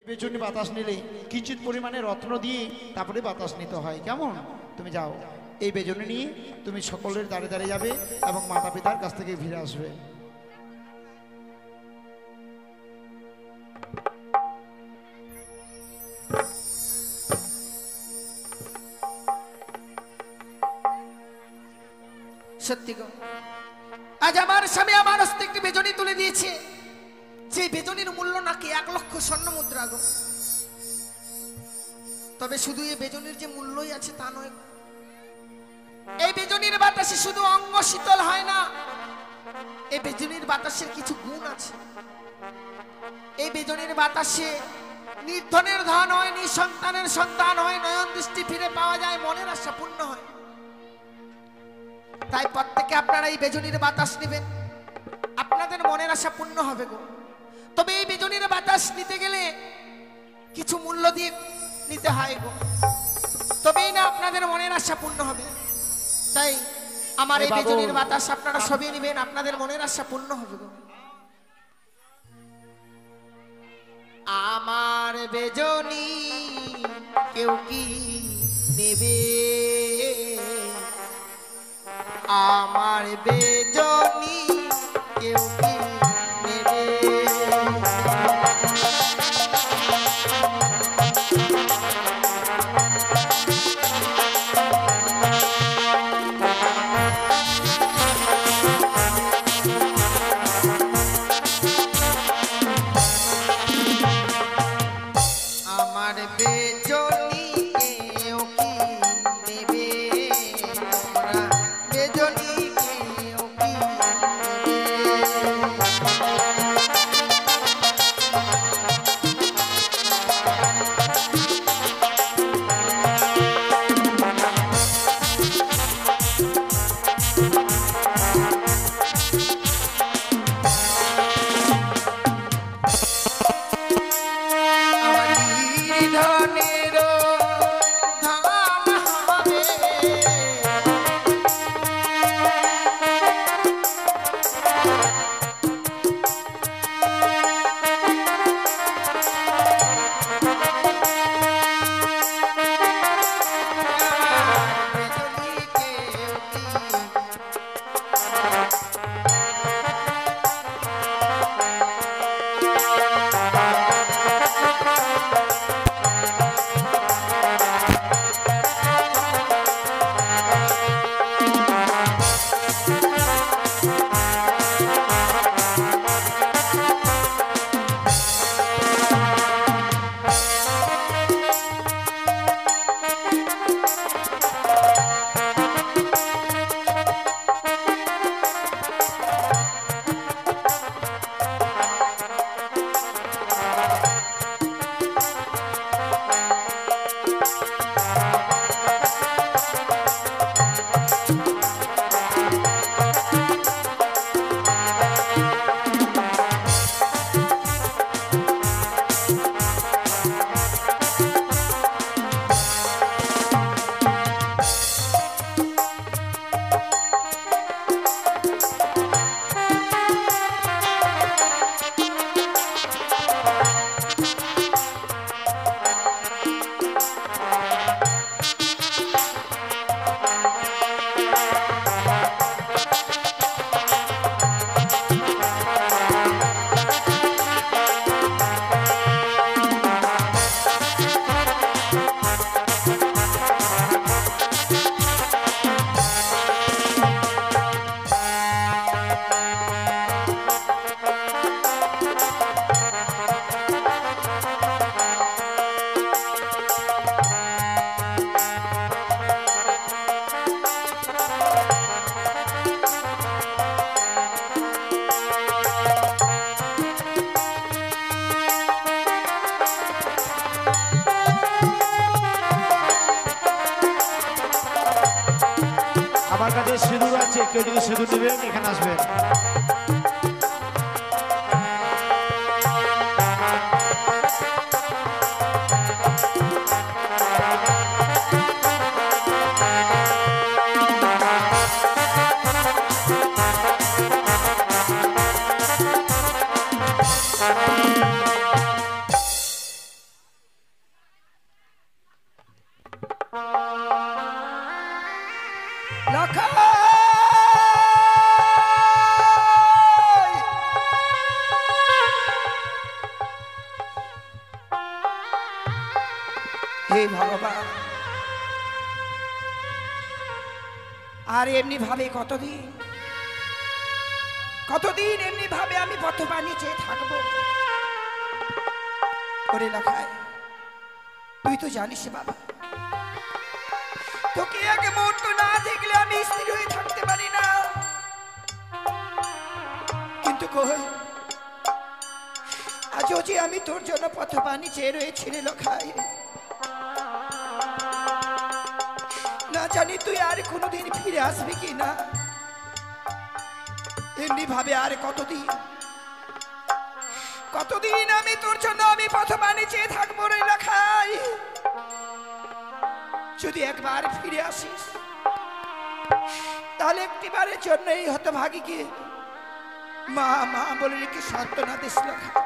বেচুনি বাতাস নিলে কিঞ্চিত পরিমাণে রত্ন দিয়ে তারপরে বাতাস নিতে হয়। কেমন? তুমি যাও, এই বেজনি নিয়ে তুমি সকলের দাঁড়ে দাঁড়িয়ে যাবে এবং মাতা পিতার কাছ থেকে ফিরে আসবে। সত্যি গো, আজ আমার স্বামী আমার হস্তে একটি বেজনি তুলে দিয়েছে, যে বেজনির মূল্য নাকি 1,00,000 স্বর্ণ মুদ্রা গো। তবে শুধু এই বেজনির যে মূল্যই আছে তা নয়, এই বেজনির বাতাসে শুধু অঙ্গ শীতল হয় না, এই বেজনির বাতাসের কিছু গুণ আছে। এই বেজনির বাতাসে নির্ধনের ধন হয়, নিঃসন্তানের সন্তান হয়, নয়ন দৃষ্টি ফিরে পাওয়া যায়, মনের আশা পূর্ণ হয়। তাই প্রত্যেকে আপনারা এই বেজনির বাতাস নেবেন, আপনাদের মনের আশা পূর্ণ হবে গো। তবে এই বেজনির বাতাস নিতে গেলে কিছু মূল্য দিয়ে নিতে হয় গো, তবেই না আপনাদের মনের আশা পূর্ণ হবে। তাই আমার এই বেজনির বাতাস আপনারা সবই নেবেন, আপনাদের মনের আশা পূর্ণ হবে গো। আমার বেজনি কেউ কি নেবে? আমার বেজনি কেউ কি নেবে? আমার বেজনি কেউ কি নেবে? তোমরা বেজনি কেউ কি আমার কাছে সিঁদুর আছে, কেউ যদি সিঁদুর নেবেন এখানে আসবেন। হে ভগবান, আর এমনি ভাবে কতদিন কতদিন এমনি ভাবে আমি পথ পানি চেয়ে থাকবো? করে লেখায় তুই তো জানিস বাবা, তোকে এক মুহূর্ত না দেখলে আমি স্থির হয়ে থাকতে পারি না। কিন্তু কই, আজও যে আমি তোর জন্য পথ পানি চেয়ে রয়েছি রে লখাই, না জানি তুই আর কোনোদিন ফিরে আসবি কি না। এমনি ভাবে আর কতদিন কতদিন আমি তোর জন্য আমি পথ পানি চেয়ে থাকবো রে লখাই। যদি একবার ফিরে আসিস তাহলে একটিবারের জন্য এই হতভাগীকে মা মা বলে রেখে সান্ত্বনা দিস লখাই।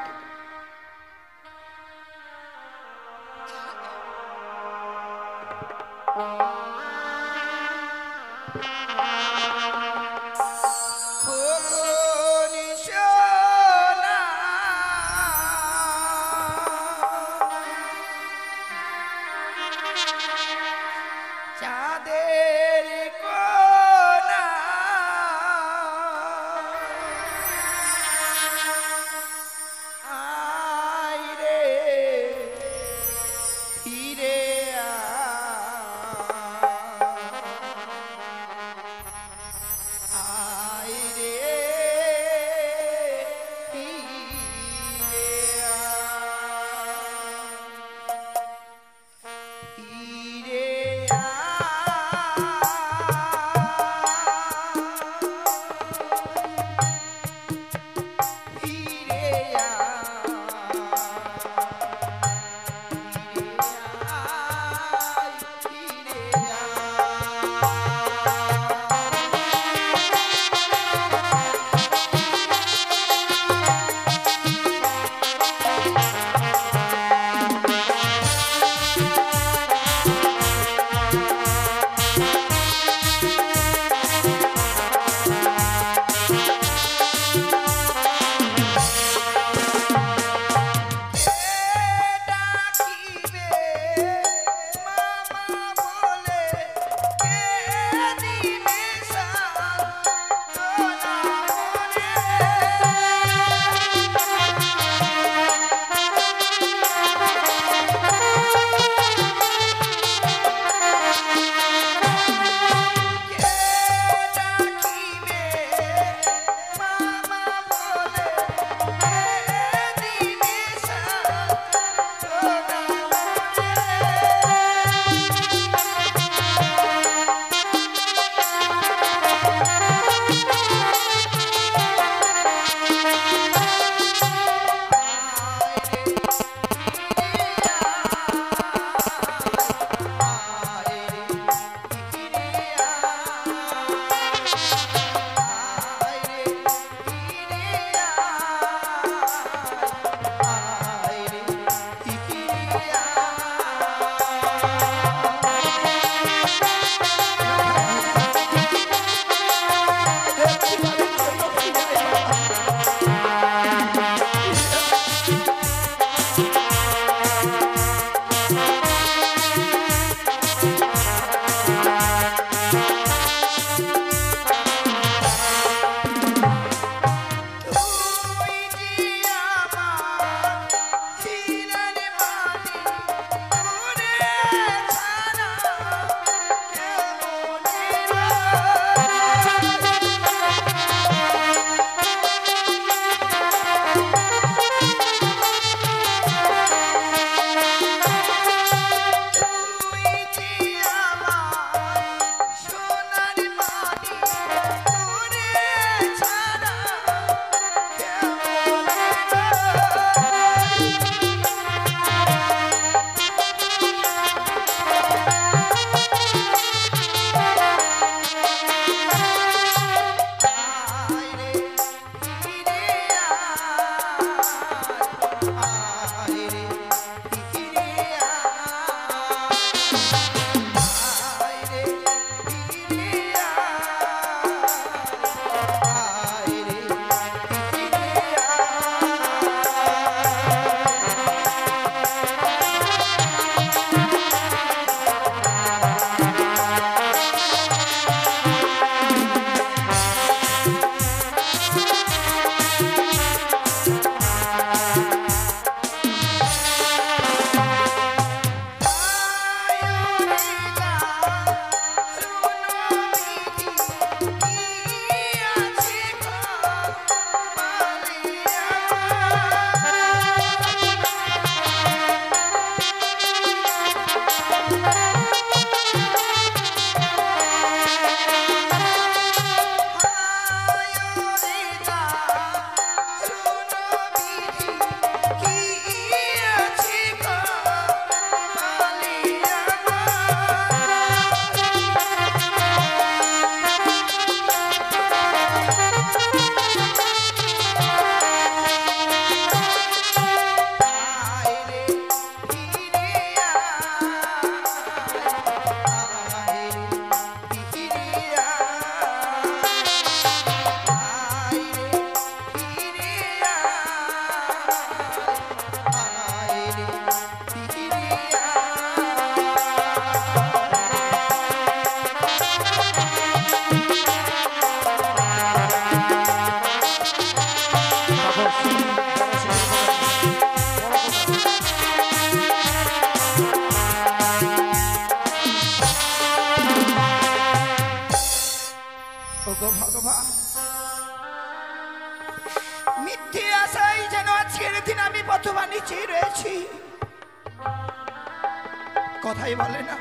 কথাই বলে না।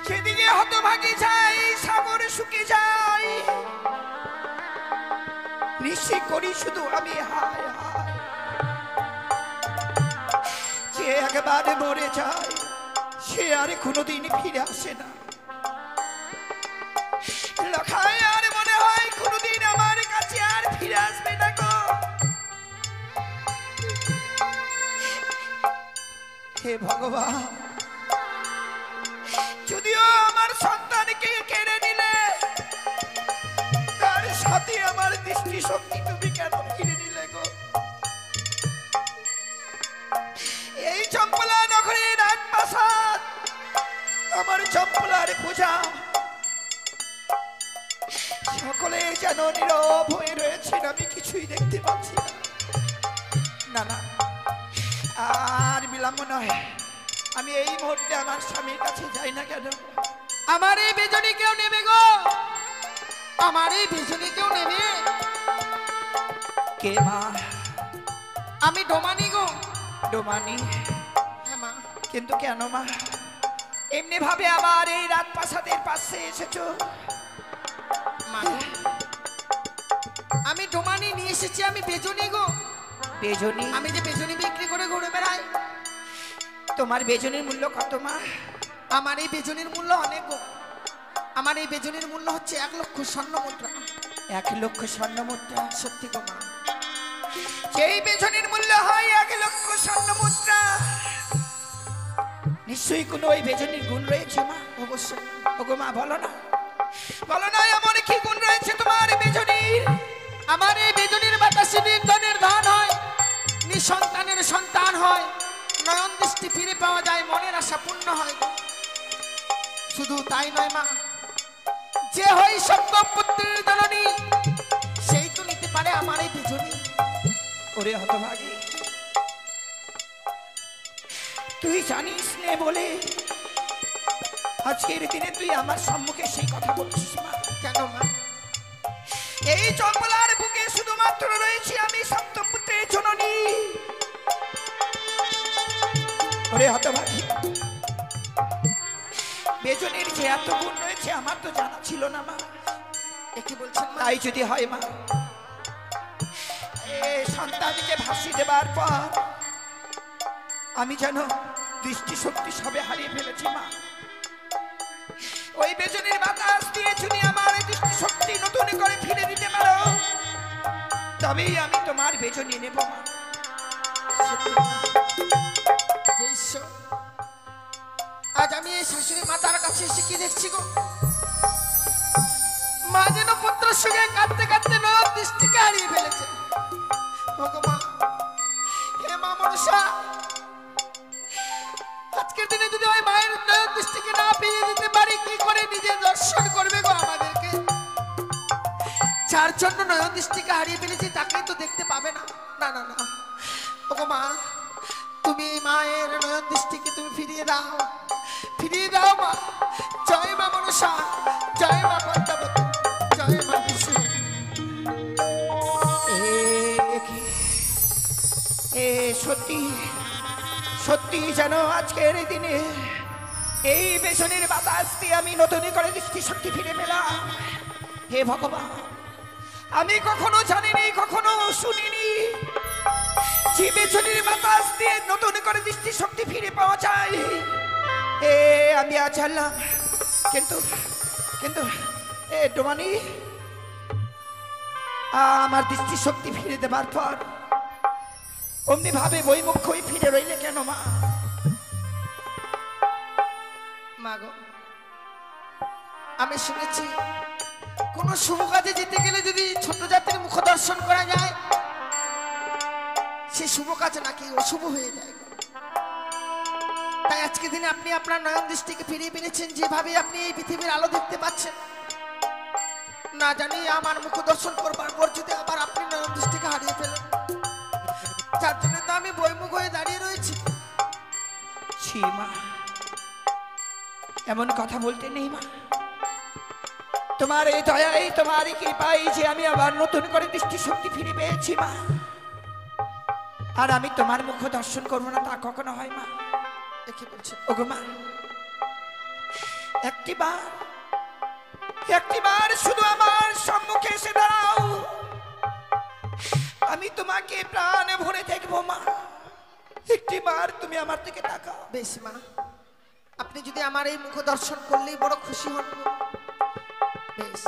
সেদিকে হতভাগী যাই, সাগর শুকে যায়, ঋষি করি শুধু আমি হায় হায়। যে একবারে মরে যায় সে আর কোনোদিন ফিরে আসে না। লখায় আর মনে হয় কোনোদিন আমার কাছে আর ফিরে আসবে না গো। হে ভগবান, যদিও আমার সন্তানকে কেড়ে নিলে, তার সাথে আমার দৃষ্টিশক্তি তুমি কেন ফিরে নিলে গো? এই চম্পলা নগরে রাজপ্রাসাদ, আমার চম্পলার পূজা, সকলে যেন নীরব হয়ে রয়েছেন, আমি কিছুই দেখতে পাচ্ছি না। না না, আর বিলম্ব নয়, আমি এই মুহূর্তে আমার স্বামীর কাছে যাই না কেন? আমার এই বেজনি কেউ নেবে গো, আমার এই বেজনি কেউ নেবে? কে মা? আমি ডোমানি গো। ডোমানি? হ্যাঁ মা। কিন্তু কেন মা এমনি ভাবে আবার এই রাজপ্রাসাদের পাশে এসেছো? মা গো, আমি ডোমানি নিয়ে এসেছি, আমি বেজনি গো। বেজনি? আমি যে বেজনি বিক্রি করে ঘুরে বেড়াই। তোমার বেজনির মূল্য কত মা? আমার এই বেজনির মূল্য অনেক গো। আমার এই বেজনির মূল্য হচ্ছে 1 লক্ষ স্বর্ণ মুদ্রা। 1 লক্ষ স্বর্ণ মুদ্রা? সত্যি গো মা। যেই বেজনির মূল্য হয় 1 লক্ষ স্বর্ণ মুদ্রা, নিশ্চয়ই কোনো ওই বেজনির গুণ রয়েছে মা। অবশ্যই। ওগো মা, বলো না, বলো না এমন কি গুণ রয়েছে তোমার বেজনির? আমার এই বেজনির বাতাসে নির্ধনের ধন হয়, নিঃসন্তানের সন্তান হয়, নয়ন দৃষ্টি ফিরে পাওয়া যায়, মনের আশা পূর্ণ হয় গো। শুধু তাই নয় মা, যে হয় সপ্ত পুত্রের জননী, সেই তো নিতে পারে আমার এই বেজনি। ওরে হতভাগী, তুই জানিস নে বলে আজকের দিনে তুই আমার সম্মুখে সেই কথা বলছিস মা? কেন মা? এই চম্পলার বুকে শুধুমাত্র রয়েছি আমি সপ্তপুত্রের জননী। ওরে হতভাগী, বেজনির যে এত গুণ রয়েছে আমার তো জানা ছিল না মা। কি বলছেন মা? তাই যদি হয় মা, সন্তানকে ভাসি দেবার পর আমি যেন দৃষ্টিশক্তি সবে হারিয়ে ফেলেছি মা। ওই বেজনির বাতাস দিয়ে যদি আমার দৃষ্টিশক্তি নতুন করে ফিরে দিতে পারো, তবেই আমি তোমার বেজনি নেব মা। ঈশ্বর, আজ আমি এই শাশুড়ি মাতার কাছে এসে কি দেখছি গো? মা যেন পুত্রের সঙ্গে কাঁদতে কাঁদতে নব দৃষ্টিকে হারিয়ে ফেলেছে। ভগবান, হে মা মনসা, আজকের দিনে যদি ওই মায়ের নয়ন দৃষ্টিকে না ফিরিয়ে দিতে পারি, কি করে নিজে দর্শন করবে গো আমাদেরকে? যার জন্য নয়ন দৃষ্টিকে হারিয়ে ফেলেছি তাকেই তো দেখতে পাবে না। না না না, ওগো মা, তুমি মায়ের নয়ন দৃষ্টিকে তুমি ফিরিয়ে দাও, ফিরিয়ে দাও মা। জয় মা মনসা, জয় মা পদ্মাবতী, জয় মা বিষ্ণু। সত্যি সত্যি যেন আজকের দিনে এই বেসনের বাতাস দিয়ে আমি নতুন করে দৃষ্টিশক্তি ফিরে পেলাম। হে ভগবান, আমি কখনো জানিনি, কখনো শুনিনি যে বেসনের বাতাস দিয়ে নতুন করে দৃষ্টিশক্তি ফিরে পাওয়া যায়। আমি আজ জানলাম। কিন্তু কিন্তু ডোমানি, আমার দৃষ্টিশক্তি ফিরে দেবার পর অমনি ভাবে বইমুখ হয়ে ফিরে রইলে কেন মা? মা গো, আমি শুনেছি কোন শুভ কাজে যেতে গেলে যদি ছোট জাতির মুখ দর্শন করা যায়, সে শুভ কাজ নাকি অশুভ হয়ে যায়। তাই আজকে দিনে আপনি আপনার নয়ন দৃষ্টিকে ফিরিয়ে পেয়েছেন, যেভাবে আপনি এই পৃথিবীর আলো দেখতে পাচ্ছেন। না জানি আমার মুখ দর্শন করবার পর যদি আবার আপনি নয়ন দৃষ্টিকে হারিয়ে ফেলেন, যার জন্য তো আমি বইমুখ হয়ে দাঁড়িয়ে রয়েছি। ছি মা, এমন কথা বলতে নেই মা। তোমার এই দয়াই, তোমার এই কৃপাই যে আমি আবার নতুন করে দৃষ্টিশক্তি ফিরে পেয়েছি মা। আর আমি তোমার মুখ দর্শন করবো না তা কখনো হয় মা? কি বলছেন? ওগো মা, একটিবার শুধু আমার সম্মুখে এসে দাও, আমি তোমাকে প্রাণ ভরে দেখবো মা। একটিবার তুমি আমার দিকে তাকাও। বেশ মা, আপনি যদি আমার এই মুখ দর্শন করলেই বড় খুশি হন। বেশ।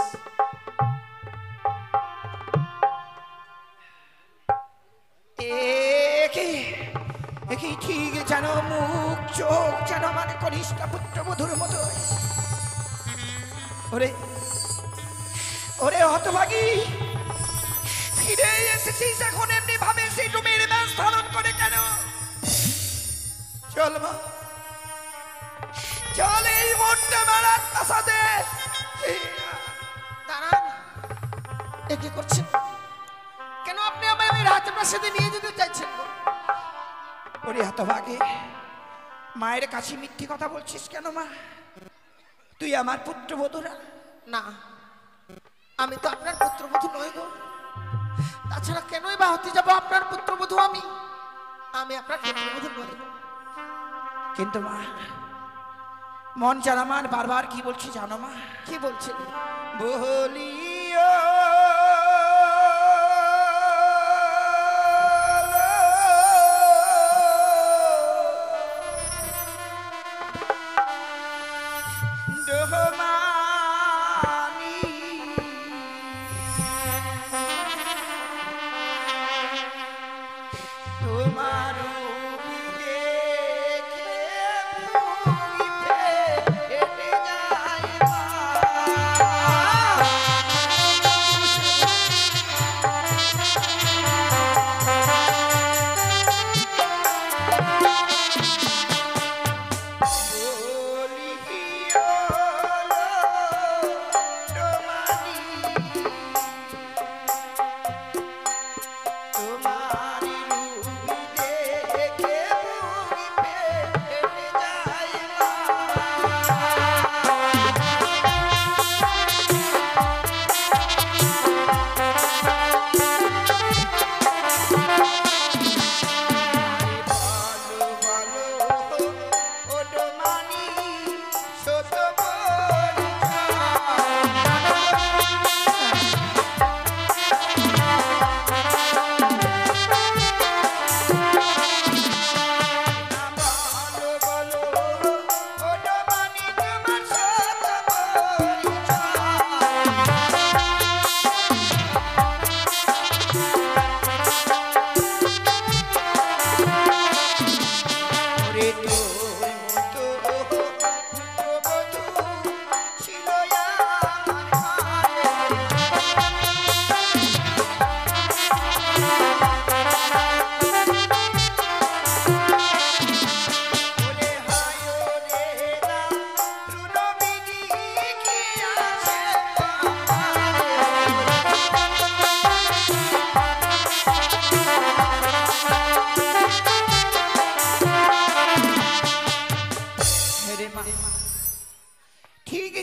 একই ঠিক যেন মুখ চোখ যেন আমার কনিষ্ঠ পুত্রবধূর মতো। ওরে ওরে হতভাগী, ফিরে এসেছিস এখন এমনি ভাবে সেই জমির ব্যাস ধারণ করে কেন? চল মা, চল এই মুহূর্তে মেলার প্রাসাদে। দাঁড়ান, এ কি করছেন? কেন আপনি আমায় ওই রাজপ্রাসাদে নিয়ে যেতে চাইছেন? ওরে হতভাগী, মায়ের কাছে মিথ্যে কথা বলছিস কেন মা? তুই আমার পুত্রবধূ না? না, আমি তো আপনার পুত্রবধূ নই গো। তাছাড়া কেনই বা হতে যাবো আপনার পুত্রবধূ? আমি আপনার পুত্রবধূ নই। কিন্তু মা, মন চান আমার বারবার কি বলছি জানো মা? কি বলছেন? বলিও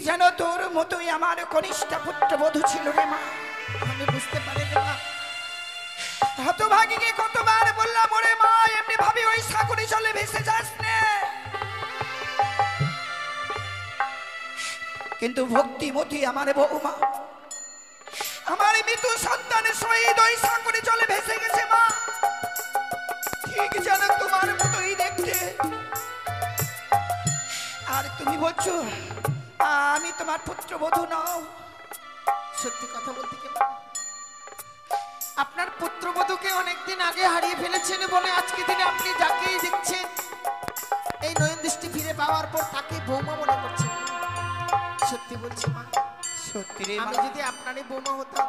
যেন তোর মতোই আমার কনিষ্ঠ পুত্রবধূ ছিল রে মা। আমি বুঝতে পারি না। হতভাগীকে কতবার বললাম ওরে মা এমনি ভাবি ওই সাগরে জলে ভেসে যাস না, কিন্তু ভক্তিমতী আমার বৌমা আমার মৃত্যু সন্তানের সহিত ওই সাগরে জলে ভেসে গেছে মা। ঠিক যেন তোমার মতোই দেখতে। আর তুমি বলছো আমি তোমার পুত্রবধূ নও? সত্যি কথা বলতে কি আপনার পুত্রবধূকে অনেকদিন আগে হারিয়ে ফেলেছেন বলে আজকে দিনে আপনি যাকেই দেখছেন এই নয়ন দৃষ্টি ফিরে পাওয়ার পর তাকে বৌমা মনে করছেন। সত্যি বলছি মা, সত্যি রে আমি যদি আপনারই বৌমা হতাম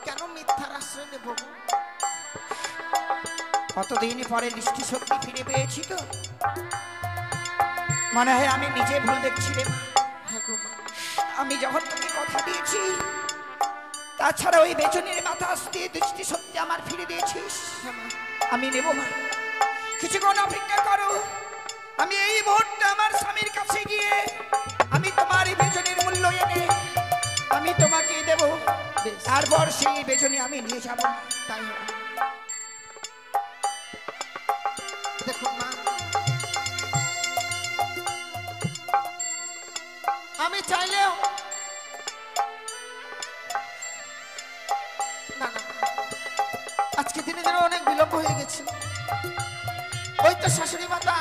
কেন মিথ্যার আশ্রয় নেব? কতদিন পরে দৃষ্টি শক্তি ফিরে পেয়েছি তো মনে হয় আমি নিজে ভুল দেখছি রে মা। আমি যখন তোকে কথা দিয়েছি তাছাড়া ওই বেচনের বাতাস দিয়ে দৃষ্টি শক্তি আমার ফিরে দিয়েছিস, আমি নেব মা। কিছুক্ষণ অপেক্ষা করো, আমি এই মুহূর্তে আমার স্বামীর কাছে গিয়ে আমি তোমার এই বেচনের মূল্য এনে আমি তোমাকে দেব, তারপর সেই বেচনে আমি নিয়ে যাব। তাই হবে। দেখুন মা, আমি চাইলেও না না, আজকে দিনে যেন অনেক বিলম্ব হয়ে গেছে। ওই তো শাশুড়ি মাতা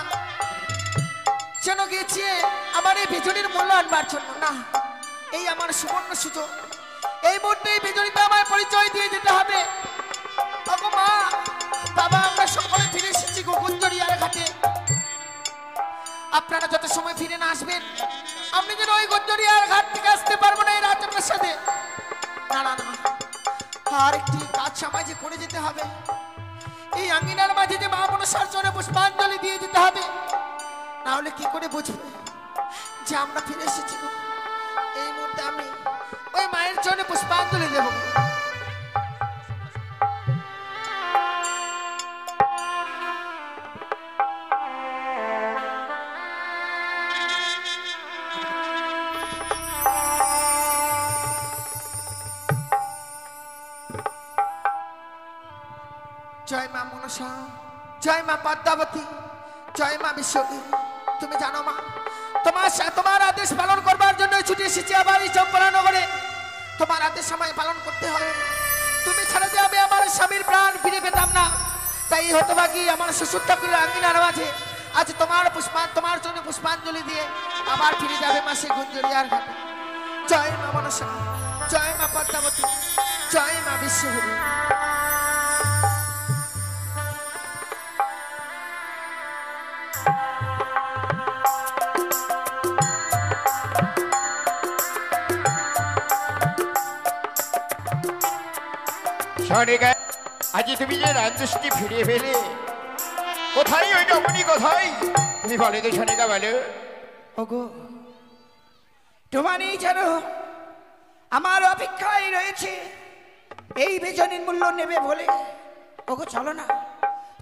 যেন গিয়েছে আমার এই বেজনির মূল্য আনবার জন্য। না, এই আমার সুবর্ণ সুযোগ, এই মুহূর্তে এই বেজনিতে আমার পরিচয় দিয়ে যেতে হবে। ওগো মা, বাবা, আমরা সকলে ফিরে এসেছি গুঞ্জরিয়ার ঘাটে। আপনারা যত সময় ফিরে না আসবেন, আপনি যেন ওই গুঞ্জরিয়ার ঘাট থেকে আসতে পারবো না এই রাজপ্রাসাদে। না না না, আর একটি কাজ সমাজে করে যেতে হবে। এই আঙ্গিনার মাঝে যে মা মনসার চরণে পুষ্পাঞ্জলি দিয়ে যেতে হবে, না হলে কি করে বুঝবে যে আমরা ফিরে এসেছি গো। এই মুহূর্তে আমি ওই মায়ের চরণে পুষ্পাঞ্জলি দেব। জয় মা মনসা, জয় মা পদ্মাবতী, জয় মা বিশ্বকী। তুমি জানো মা, তোমার আদেশ পালন করবার জন্য ছুটে এসেছি আবার এই চম্পলা নগরে। তোমার আদেশ সময় পালন করতে হবে। তুমি ছাড়া যে আমি আমার স্বামীর প্রাণ ফিরে পেতাম না। তাই হতভাগী আমার শ্বশুর ঠাকুরের আঙ্গিনার মাঝে আজ তোমার জন্য পুষ্পাঞ্জলি দিয়ে আবার ফিরে যাবে মা সেই গুঞ্জরিয়ার ঘাটে। জয় মা মনসা, জয় মা পদ্মাবতী, জয় মা বিশ্বকী। আজ তুমি যে রাজদৃষ্টি ফিরিয়ে ফেলে, কোথায় ওই রমণী, কোথায় তুমি বলে তো সনিকা, বলো। ওগো তোমারই যেন আমার অপেক্ষায় রয়েছে এই বেজনির মূল্য নেবে বলে। ওগো চলো না,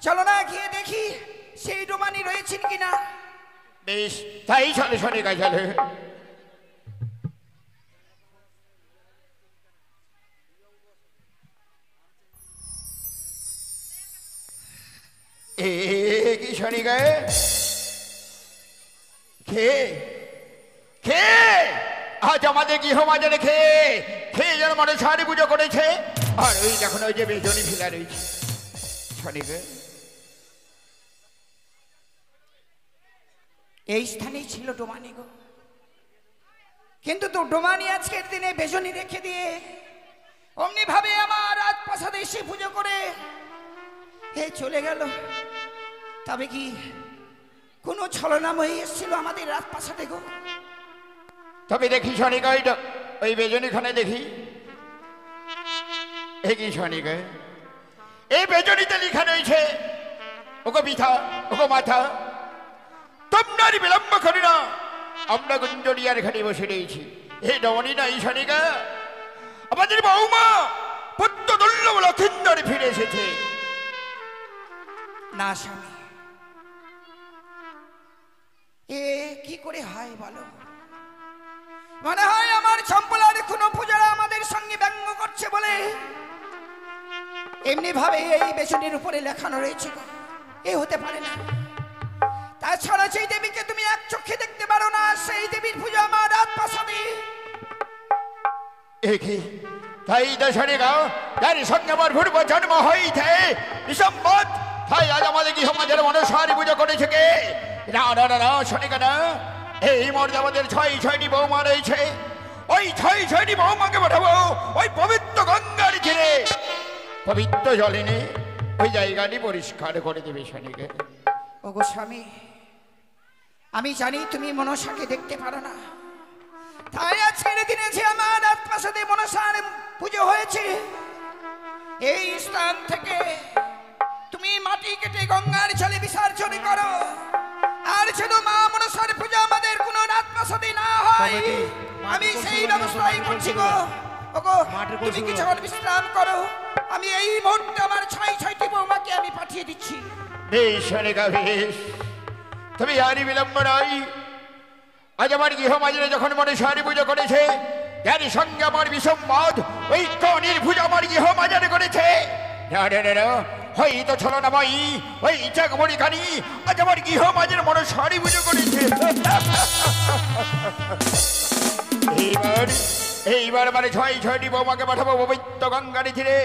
চলো না, গিয়ে দেখি সেই ডোমানি রয়েছেন কিনা। বেশ, তাই চলে সনিকা, চলে। কি শনি গায়ে খেয়ে খেয়ে আজ আমাদের গৃহমাজারে খেয়ে খেয়ে যেন মনে সারি পুজো করেছে। আর ওই দেখুন ওই যে বেজনি ফিলা রয়েছে শনি গায়ে। এই স্থানেই ছিল ডোমানি গো, কিন্তু তো ডোমানি আজকের দিনে বেজনি রেখে দিয়ে অমনি ভাবে আমার রাজপ্রাসাদে এসে পুজো করে এই চলে গেল। তবে কি কোনো ছলনাময়ী এসেছিল আমাদের রাজপ্রাসাদে গো? তবে দেখি শনিকা ওই বেজনিখানে দেখি। একই শনিকা এই বেজনিতে লিখা রয়েছে, ওগো পিতা, ওগো মাথা, তোমরা বিলম্ব করি না, আমরা গুঞ্জরিয়ার ঘাটে বসে রয়েছি। এই ডমনি না এই শনিকা, আমাদের বৌমা পুত্র দুর্লভ লক্ষিন্দর ফিরে এসেছে। না স্বামী, এ কি করে হয় বলো? মনে হয় আমার চম্পলার কোনো পূজারা আমাদের সঙ্গে ব্যঙ্গ করছে বলে এমনি ভাবে এই বেচনের উপরে লেখানো রয়েছে। এ হতে পারে না। তাছাড়া সেই দেবীকে তুমি এক চোখে দেখতে পারো না, সেই দেবীর পূজা আমার রাজপ্রাসাদে। তাই দেশে গাও তার সঙ্গে আমার পূর্ব জন্ম হইতে বিসম্মত, তাই আজ আমাদের গৃহমাঝের মনসারি পুজো করেছে কে? না না না না শনিকা না, এই মর্দে আমাদের ছয়টি বৌমা রয়েছে। ওই ছয়টি বৌমাকে পাঠাবো ওই পবিত্র গঙ্গার তীরে, পবিত্র জলে নিয়ে ওই জায়গাটি পরিষ্কার করে দেবে শনিকে। ওগো স্বামী, আমি জানি তুমি মনসাকে দেখতে পারো না, তাই আজকের দিনে যে আমার রাজপ্রাসাদে মনসার পুজো হয়েছে, এই স্থান থেকে তুমি মাটি কেটে গঙ্গার জলে বিসর্জন করো। আর যেন মা মনসার পূজা আমাদের কোনো রাজপ্রাসাদে না হয়, আমি সেই ব্যবস্থাই করছি গো। ওগো তুমি কিছুক্ষণ বিশ্রাম করো, আমি এই মুহূর্তে আমার ছয়টি বৌমাকে আমি পাঠিয়ে দিচ্ছি। বেশ শনিকা বেশ, তুমি আরই বিলম্ব নয়। আজ আমার গৃহমাঝে যখন মনসারি পুজো করেছে, যার সঙ্গে আমার বিসম্বাদ ওই কনির পূজা আমার গৃহমাঝে করেছে। হয়তো ছলনাময়ী ওই চাকমণি খানি আজ আমার গৃহমাঝের মনসারি পুজো করেছে। এইবার মানে ছয়টি বৌমাকে পাঠাবো পবিত্র গঙ্গার তীরে,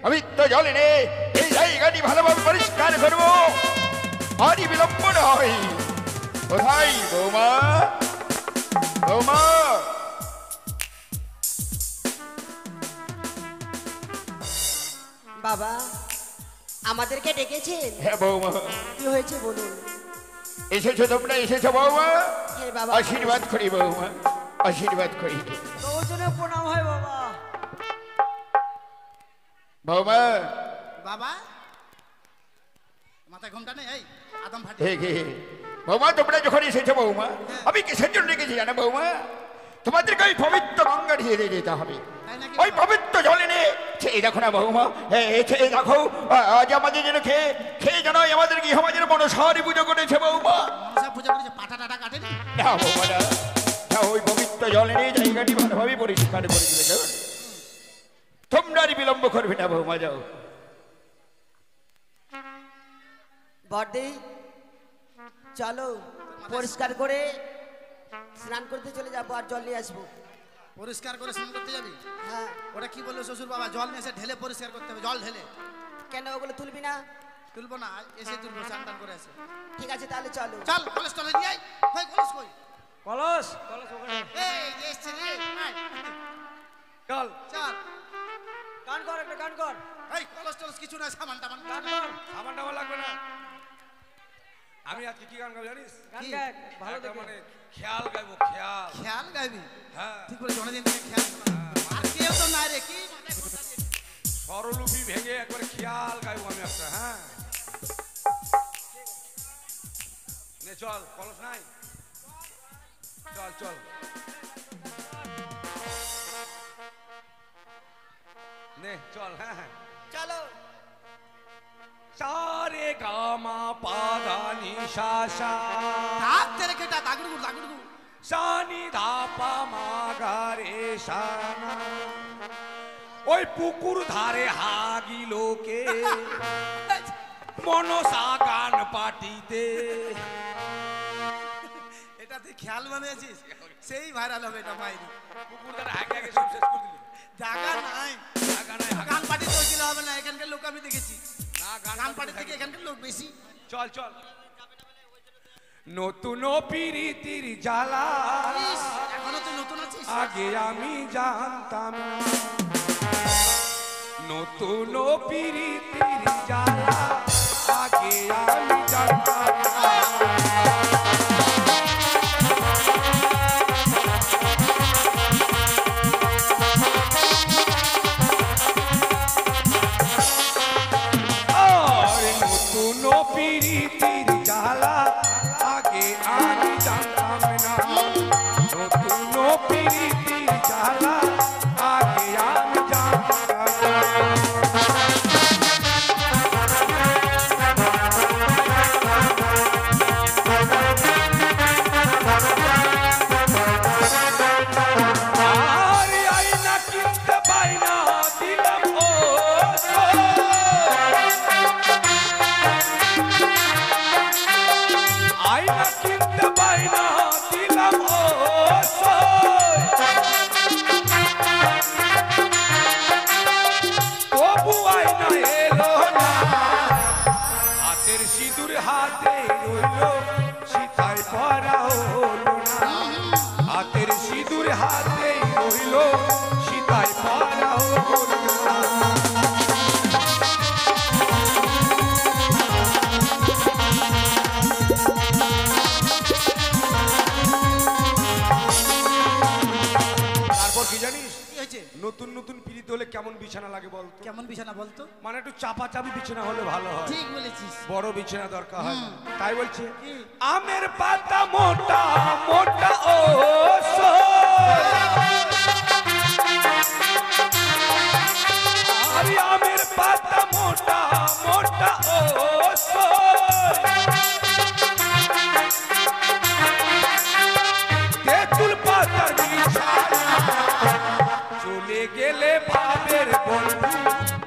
পবিত্র জলে নে এই জায়গাটি ভালোভাবে পরিষ্কার করবো, আর বিলম্ব নয়। কোথায় বৌমা? বৌমা, বাবা আমাদেরকে ডেকেছেন? হ্যাঁ বৌমা, কি হয়েছে বলুন। এসেছো তোমরা, এসেছো বৌমা? হ্যাঁ বাবা। আশীর্বাদ করি বৌমা, আশীর্বাদ করি। প্রণাম হয় বাবা। বৌমা, বাবা মাথায় ঘুমটা নেই, এই আদম ফাটি। বৌমা তোমরা যখন এসেছো বৌমা, আমি কিসের জন্য রেখেছি জানো বৌমা? তোমাদেরকে ওই পবিত্র গঙ্গা দিয়ে যেতে হবে। ওই পবিত্র জলে নে খেয়ে দেখো না বৌমা, খেয়ে দেখো আজ আমাদের যেন খেয়ে খেয়ে যেন আমাদের কি আমাদের মনসারি পুজো করেছে বৌমা। মনসা পূজা করেছে, পাটা টাটা কাটেনি? না বৌমা না, ওই পবিত্র জলে নিয়ে জায়গাটি ভালোভাবে পরিষ্কার করে দিলে। তোমরা আর বিলম্ব করবে না বৌমা, যাও। বড়দি চলো পরিষ্কার করে স্নান করতে চলে যাবো, আর জল নিয়ে আসবো। পরিষ্কার করে স্নান করতে যাবি? হ্যাঁ। ওটা কি বললো শ্বশুর বাবা? জল নিয়ে এসে ঢেলে পরিষ্কার করতে হবে, জল ঢেলে। কেন ওগুলো তুলবি না? তুলবো না, এসে তুলবো, স্নান টান করে এসে। ঠিক আছে তাহলে চলো। চল কলেজ টলে নিয়ে আয়। কই কলেজ কই? কলস এই যে এসছে রে, আয়। চল চল গান কর, একটা গান কর। এই কলেজ টলেজ কিছু না, সামান টামান গান কর। সামান টামান লাগবে না। আমি আজকে কি গান গাবো জানিস? গান কি? গাই ভালো একটা দেখে। মানে খেয়াল গাইবো, খেয়াল। খেয়াল গাইবি? হ্যাঁ, ঠিক বলে জনদিন থেকে খেয়াল। আর কেউ তো নাই রে, কি স্বরলিপি ভেঙে একবারে খেয়াল গাইবো আমি একটা। হ্যাঁ নে চল, কলস নাই? চল চল নে চল। হ্যাঁ হ্যাঁ চলো। সারে গামা পাদা নিশা সা থাক তেরে কেটা দাগড়ুগু দাগড়ুগু। সানি ধাপা মাগারে সানা, ওই পুকুর ধারে হাগিলোকে মনসা গান পাটিতে। এটা তুই খেয়াল বানিয়েছিস, সেই ভাইরাল হবে এটা মাইরি। পুকুর ধারে হাগে হাগে সব শেষ করে দিলি। জায়গা নাই, জাগা নাই, হাগা গান পার্টি তো কিনা হবে না, এখানকার লোক আমি দেখেছি। না, গান পার্টি থেকে এখানকার লোক বেশি। চল চল। নতুন পিরিতির জ্বালা ইস, এখনো তুই নতুন আছিস। আগে আমি জানতাম না, নতুন পিরিতির জ্বালা আগে আমি জানতাম না। আর নতুন পিরিতির জ্বালা আগে আমি জানতাম না, নতুন পিরিতির জ্বালা আগে আমি জানতাম না। আর আয়না কিনতে বাইনা দিলাম ও আয়না কিনতে বাইনা দিলাম ও তবু আয়না এলো না, হাতের সিঁদুর হাতে রইল সীতায় পরা হলো না, হাতের সিঁদুর হাতে রইল সীতায় পরা হলো না। তারপর কি জানিস? কি হয়েছে? নতুন নতুন পিড়িতে হলে কেমন বিছানা লাগে বলতো? কেমন বিছানা বলতো? মানে একটু চাপা চাপি বিছানা হলে ভালো হয়, ঠিক বলেছিস। বড় বিছানা দরকার হয় না। তাই বলছে আমের পাতা মোটা মোটা ও আরে আমের পাতা মোটা মোটা ও তেঁতুল পাতার বিছানা চলে গেলে ভাবের বন্ধু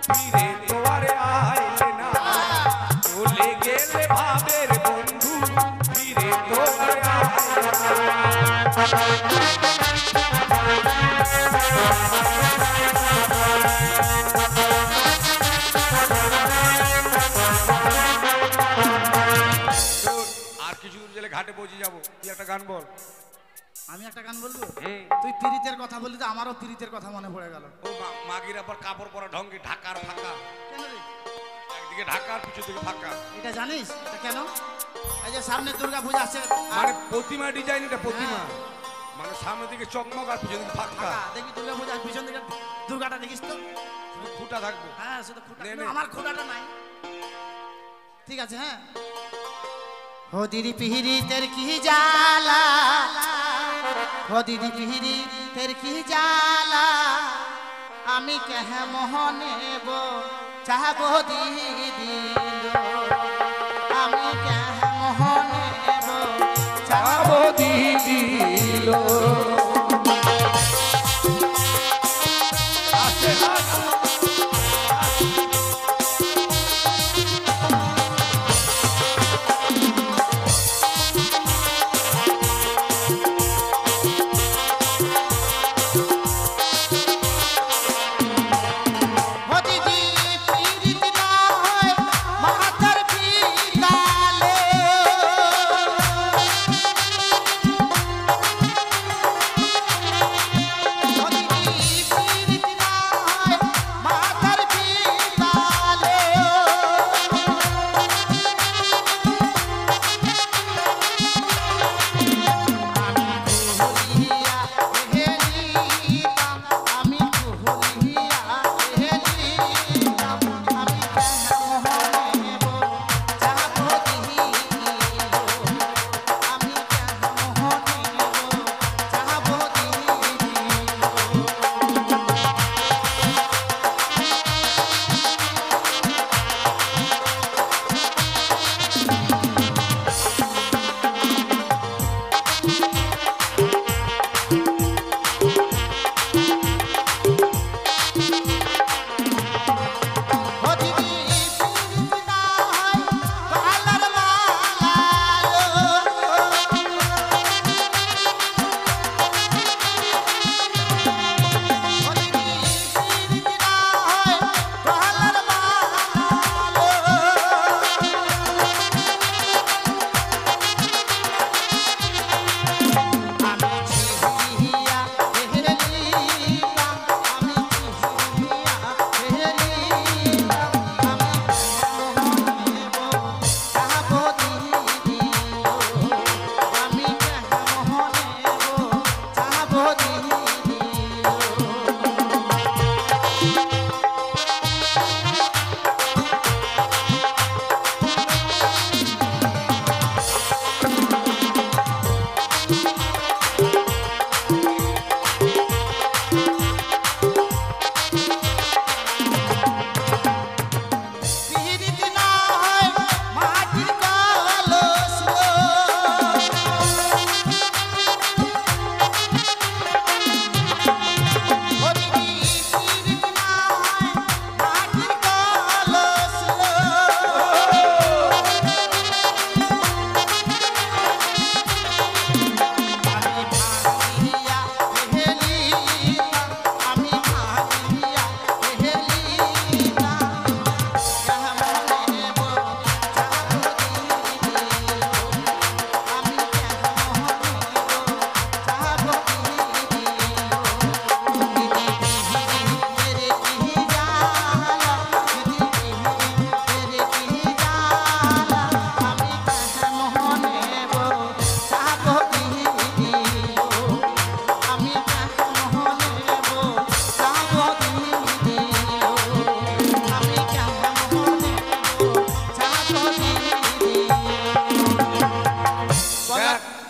ফিরে তো আর আইলে না, চলে গেলে ভাবের বন্ধু ফিরে তো আর আইলে না। আর কিছু দূর গেলে ঘাটে পৌঁছে যাবো, তুই একটা গান বল। আমি একটা গান বলবো? হুম। তুই তিরিতের কথা বললি তো আমারও তিরিতের কথা মনে পড়ে গেল। ও মাগির আবার কাপড় পরা ঢঙ্গে ঢাকার ফাঁকা, কেন রে? একদিকে ঢাকার পিছু দিকে ফাঁকা। এটা জানিস এটা কেন? এই যে সামনে দুর্গা পূজা আসছে, মানে প্রতিমা ডিজাইন, এটা প্রতিমা মানে সামনের দিকে চকমক আর পিছন দিকে ফাঁকা। দেখবি দুর্গা পূজার পিছন দিকে দুর্গাটা দেখিস তো, শুধু ফুটা থাকবে। হ্যাঁ শুধু খুঁটা, নে, কিন্তু নে। আমার খুঁটাটা নাই। ঠিক আছে, হ্যাঁ। हो दीदी पिहरी तेर की जाला, हो दीदी पिहरी तेर की जाला, আমি কেহ মোহনেব চাহবো দিদি, আমি কেহ মোহনেব চাহবো দিদি।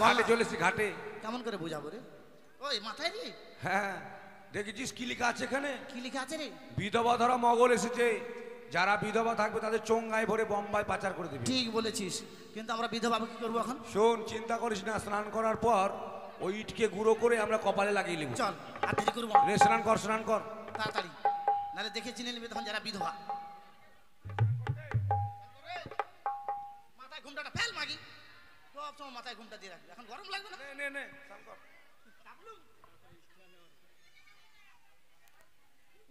ঘাটে চলেছি, ঘাটে। কেমন করে বোঝাবো রে? ওই মাথায় রে। হ্যাঁ, দেখেছিস কি লেখা আছে এখানে? কি লেখা আছে রে? বিধবা ধরা মগল এসেছে, যারা বিধবা থাকবে তাদের চোঙ্গায় ভরে বোম্বাই পাচার করে দেবে। ঠিক বলেছিস, কিন্তু আমরা বিধবা কি করবো এখন? শোন, চিন্তা করিস না, স্নান করার পর ওই ইটকে গুঁড়ো করে আমরা কপালে লাগিয়ে নেব। চল, আর দেরি করবো না। রে, স্নান কর, স্নান কর তাড়াতাড়ি, নাহলে দেখে চিনে নিবি তখন যারা বিধবা। মাথায় ঘুমটাটা ফেল মাগি, সব সময় মাথায় ঘুমটা দিয়ে রাখবি, এখন গরম লাগবে না? নে নে নে, স্নান কর।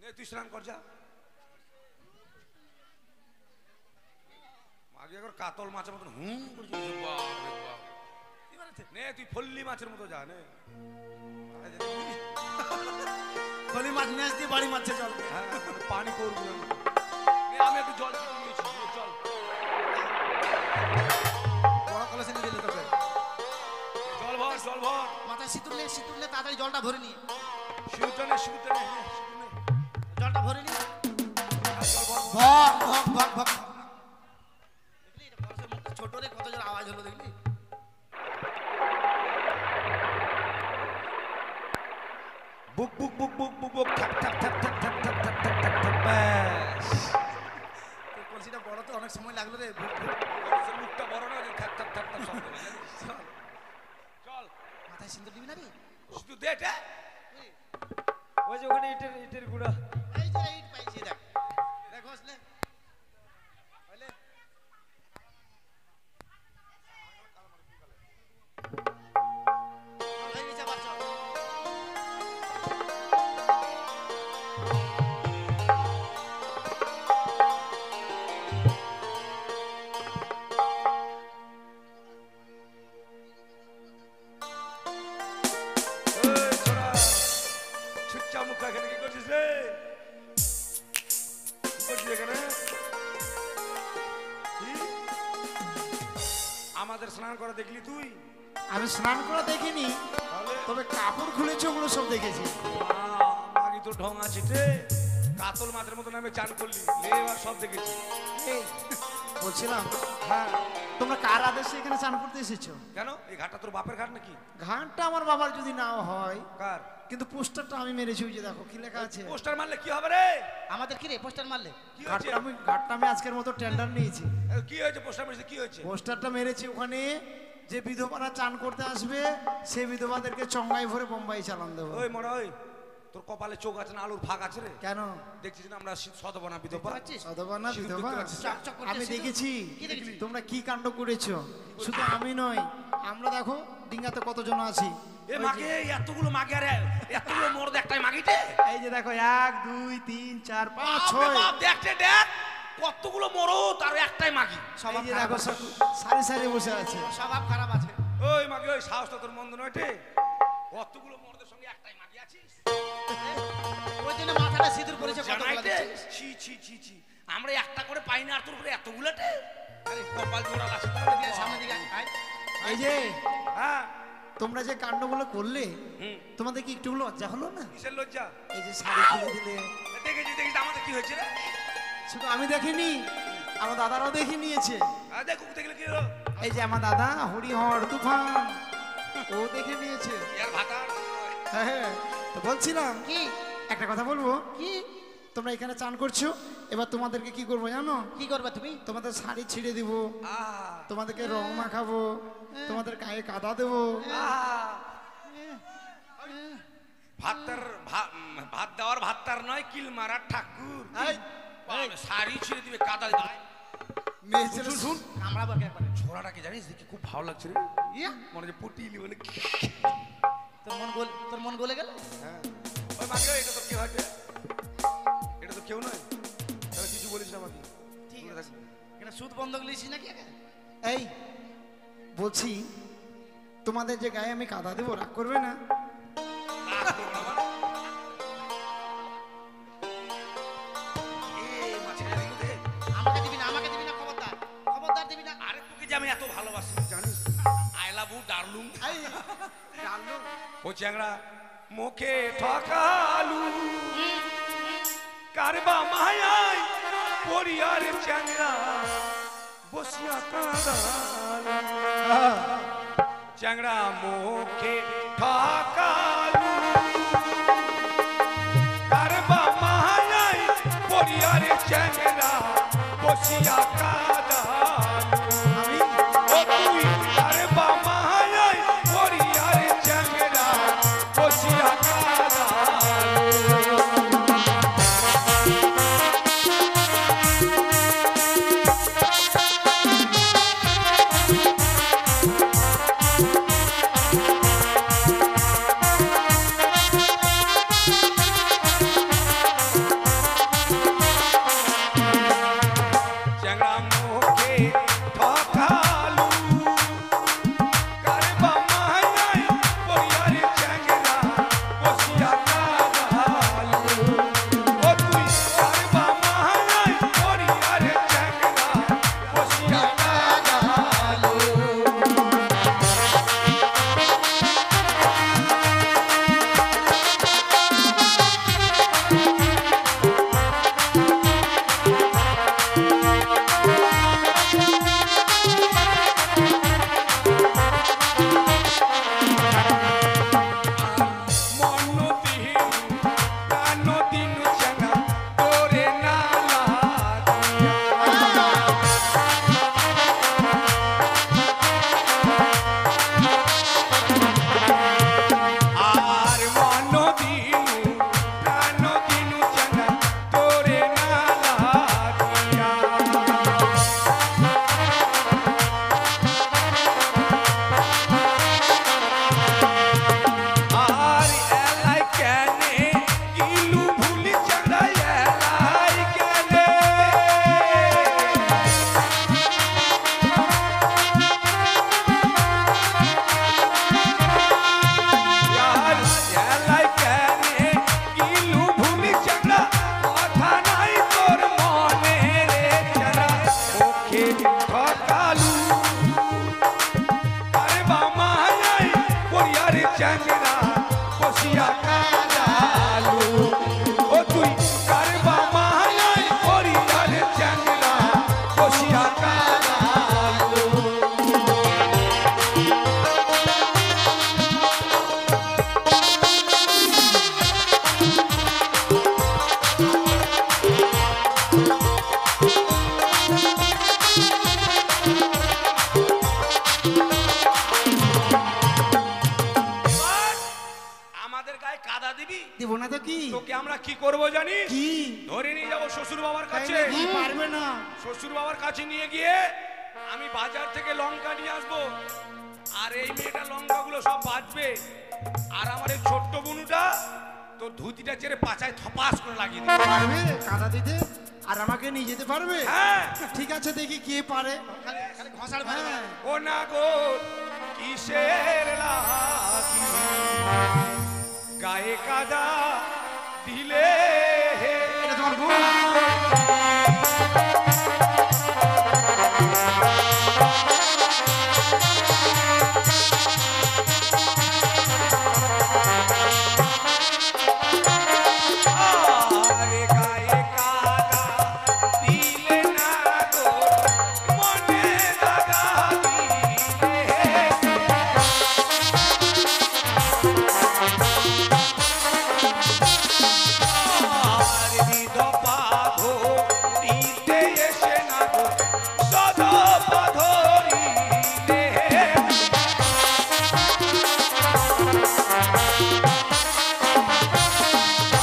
নে, তুই স্নান কর যা। মাগে একবার কাতল মাছের মতন হুম করছিস। তুই ফল্লি মাছের মতো জানে খলি মাছ নিয়ে আসতে বাড়ি মারছে চল। পানি করবো আমি একটু জল খেয়ে নিয়েছি চল বড় কলসে নিয়ে দিলে তোকে। জল ভর মাথায় সিঁদুর নে তাড়াতাড়ি জলটা ভরে নিয়ে। শিউটানে জলটা ভরে নিয়ে। দেখলি এটা কলসের মুখটা ছোট রে, কত জোর আওয়াজ হলো দেখলি? বুক বুক বুক বুক বুক বুক ঠাক ঠাক ঠাক ঠাক ঠাক ঠাক ঠাক ঠাক ঠাক ঠাক ব্যাস তোর কলসিটা বড় তো, অনেক সময় লাগলো রে। মুখটা বড় না ঠাক ঠাক ঠাক ঠাক শব্দ হয়, জানিস? চল মাথায় সিঁদুর দিবি না রে? শুধু দে এটা ওই যে ওখানে ইটের গুঁড়া। এই যে ইট পাইছি দেখ, দেখ ঘষলে হইলে। এই নিচে বাচ্চা ছুচ্চা মুখা এখানে কি করছিস রে? কি করছিস এখানে? কি? আমাদের স্নান করা দেখলি তুই? আমি স্নান করা দেখিনি, তাহলে তবে কাপড় খুলেছে ওগুলো সব দেখেছি। মাগি তো ঢং আছে রে, কাতল মাছের মতো নামে চান করলি লে, এবার সব দেখেছি। এই বলছিলাম, হ্যাঁ তোমরা কার আদেশে এখানে স্নান করতে এসেছো? কেন এই ঘাটটা তোর বাপের ঘাট নাকি? ঘাটটা আমার বাবার যদি নাও হয়, কার কিন্তু পোস্টারটা আমি মেরেছি। ওই যে দেখো কি লেখা আছে। পোস্টার মারলে কি হবে রে? আমাদের কি রে পোস্টার মারলে? কি হয়েছে? ঘাটটা আমি আজকের মতো টেন্ডার নিয়েছি। কি হয়েছে পোস্টার মারলে কি হয়েছে? পোস্টারটা মেরেছি ওখানে, যে বিধবারা চান করতে আসবে সেই বিধবাদেরকে চঙ্গাই ভরে বোম্বাই চালান দেবো। ওই মরা ওই, তোর কপালে চোখ আছে না আলুর ফাঁক আছে রে? কেন? দেখছিস না আমরা সদবনা বিধবা। অথবা না সিঁদুর বিধবা? দেখতে পাচ্ছিস না? চকচক করছে আমি সিঁদুর। দেখেছি কি দেখেছিস? তোমরা কি কাণ্ড করেছো। শুধু আমি নয়, আমরা দেখো ডিঙ্গাতে কতজন আছি। এ মাগে এতগুলো মাগে আরে এতগুলো মরদ একটাই মাগিতে? এই যে দেখো 1 2 3 4 5 বাপরে 6। বাপ, দেখতে দেখ কতগুলো মরদ আর একটাই মাগি। এই যে দেখো সব সারি সারি বসে আছে। স্বভাব খারাপ আছে। ওই মাগি ওই সাহসটা তোর মন্দ নয় রে, কতগুলো মরদের সঙ্গে একটাই মাগি আছিস? ওই জন্য মাথাটা সিঁদুর করেছে কত জানাই বলা রে, দেখছিস? ছি ছি ছি ছি, আমরা একটা করে পাই না আর তোর উপরে এতগুলোটে? আরে কপাল জোড়া আছে এদিকে সামনের দিকে আয়। এই যে হ্যাঁ তোমরা যে কাণ্ডগুলো করলে, হুম, তোমাদের কি একটু লজ্জা হলো না? কিসের লজ্জা? এই যে শাড়ি খুলে দিলে। দেখেছি আমাদের কি হয়েছে রে? শুধু আমি দেখিনি, আমার দাদারাও দেখে নিয়েছে। দেখুক দেখলে কি হলো? এই যে আমার দাদা হরিহর তুফান, ও দেখে নিয়েছে। ইয়ার ভাতার হ্যাঁ, তো বলছিলাম কি একটা কথা বলবো। কি তোমরা এখানে চান করছো, এবার তোমাদেরকে কি করবো জানো? কি করবে তুমি? তোমাদের শাড়ি ছিঁড়ে দিব, আহ তোমাদেরকে রং মাখাবো, তোমাদের গায়ে কাদা দেবো। ভাত দেওয়ার ভাতটার নয়, কিল মারার ঠাকুর। শাড়ি ছিঁড়ে দিবে কাদা গায়ে। মেয়ে ছেলে শুন কামড়াবো একবারে। ছোড়াটাকে জানিস দেখি খুব ভালো লাগছে রে, মনে হচ্ছে পটিলি বলে। তোর মন গলে গেল? হ্যাঁ ওই মাকে এটা তো কেউ হয়তো, এটা তো কেউ নয়, তাহলে কিছু বলিস না আমাকে। ঠিক আছে, এটা সুদ বন্ধক লিছিস নাকি? এই বলছি, তোমাদের যে গায়ে আমি কাদা দেবো, রাগ করবে না? আমাকে দিবি না, আমাকে দিবি না, খবরদার খবরদার দিবি না। আরে তোকে যে আমি এত ভালোবাসি জানিস, আই লাভ ইউ ডার্লুং। ও চ্যাংড়া মুখে ঠকালু কারবা মায়াই পরিয়ার চ্যাংড়া বসিয়া কাঁদালু। চ্যাংড়া মুখে ঠকালু কারবা মায়াই পরিয়ার চ্যাংড়া বসিয়া কাঁদালু। ও তুই কারবা মায়াই পরিয়ার চ্যাংড়া বসিয়া কাঁদালু। চ্যাংরা বসিয়া কাদালু ও তুই কারবা মাহানায় পরিয়ালে চ্যাংরা বসিয়া কাদালু আমাদের গায়ে কাদা দিবি দিব না তো কি তোকে আমরা কি করব জানিস কি ধরে নিয়ে যাবো শ্বশুর বাবার তাই কাছে নাকি? পারবে না শ্বশুর বাবার কাছে নিয়ে গিয়ে আমি বাজার থেকে লঙ্কা নিয়ে আসবো আর এই মেয়েটা লঙ্কাগুলো সব বাজবে আর আমার এই ছোট্ট বুনুটা তোর ধুতিটা ছেড়ে পাছায় থপাস করে লাগিয়ে দিবে পারবে কাদা দিতে আর আমাকে নিয়ে যেতে পারবে হ্যাঁ ঠিক আছে দেখি কে পারে খালি ঘষার হ্যাঁ ও না গো কিসের লাগি গায়ে কাদা দিলে এটা তোমার বউ আরে গায়ে কাদা দিলে না গো মনে লাগা দিলে আর বিধবা ধরিতে এসে না গো সদবা ধরিলে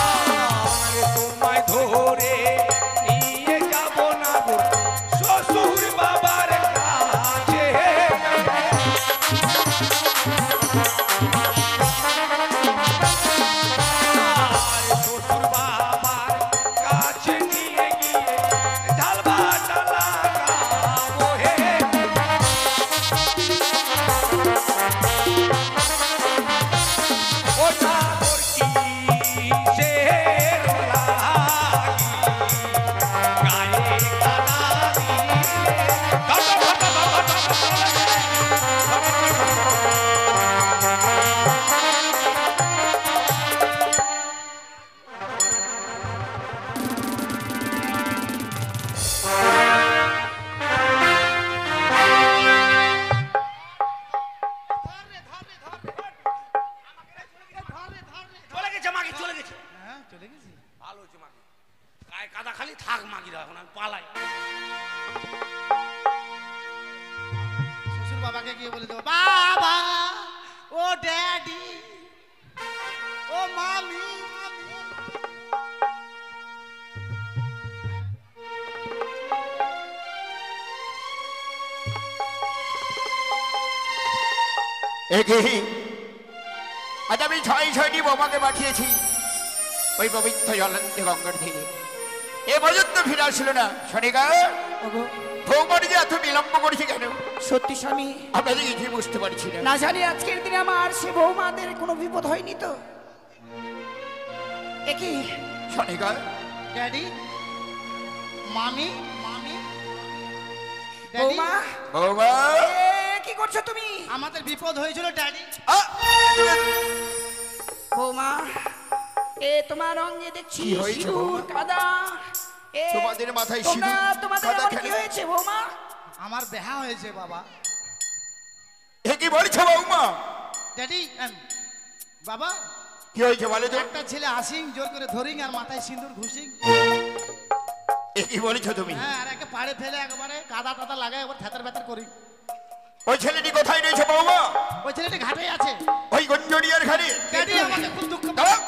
আর তোমায় ধরে নিয়ে যাব না গো শ্বশুর বাবার কাছে আর শ্বশুর বাবার কাছে নিয়ে গিয়ে ঢালবাটা লাগাবো হে ও সাগর কিসের লাগি গায়ে কাদা দিলে ঘটা ঘটা চলে গেছে মাগি চলে গেছে হ্যাঁ চলে গেছি ভালো হয়েছে মাগি গায়ে কাদা খালি থাক মাগিরা এখন আমি পালাই শ্বশুর বাবাকে গিয়ে বলে দেবো বাবা ও ড্যাডি ও মামি একে আজ আমি ছয়টি বোমাকে পাঠিয়েছি ওই পবিত্র জলন্তে গঙ্গার তীরে এ পর্যন্ত ফিরে আসছিল না শনিকা ওগো, বৌমাটি যে এত বিলম্ব করছে কেন সত্যি স্বামী আপনাদের কিছুই বুঝতে পারছি না না জানি আজকের দিনে আমার সে বৌমাদের কোনো বিপদ হয়নি তো একই শনিকা ড্যাডি মামি মামি ড্যাডি বৌমা বৌমা এ, কি করছো তুমি আমাদের বিপদ হয়েছিল ড্যাডি আ! বৌমা এ তোমার অঙ্গে দেখছি কি হয়েছে, সিঁদুর বৌমা? কাদা এ, তোমাদের মাথায় তোমরা- সিঁদুর, তোমাদের কাদা আবার কি খেলে? হয়েছে বৌমা আমার বেহা হয়েছে বাবা এ কি বলছো বৌমা ড্যাডি বাবা কি হয়েছে বলে তো একটা ছেলে আসিং জোর করে ধরিং আর মাথায় সিঁদুর ঘুষিং এ কি বলেছো তুমি হ্যাঁ আর একে পাড়ে ফেলে একবারে কাদা টাদা লাগায় একবার থেতার বেতার করি ওই ছেলেটি কোথায় রয়েছে বৌমা ওই ছেলেটি ঘাটে আছে ওই গঞ্জরিয়ার ঘাড়ে ড্যাডি আমাকে খুব দুঃখ দাঁড়াও।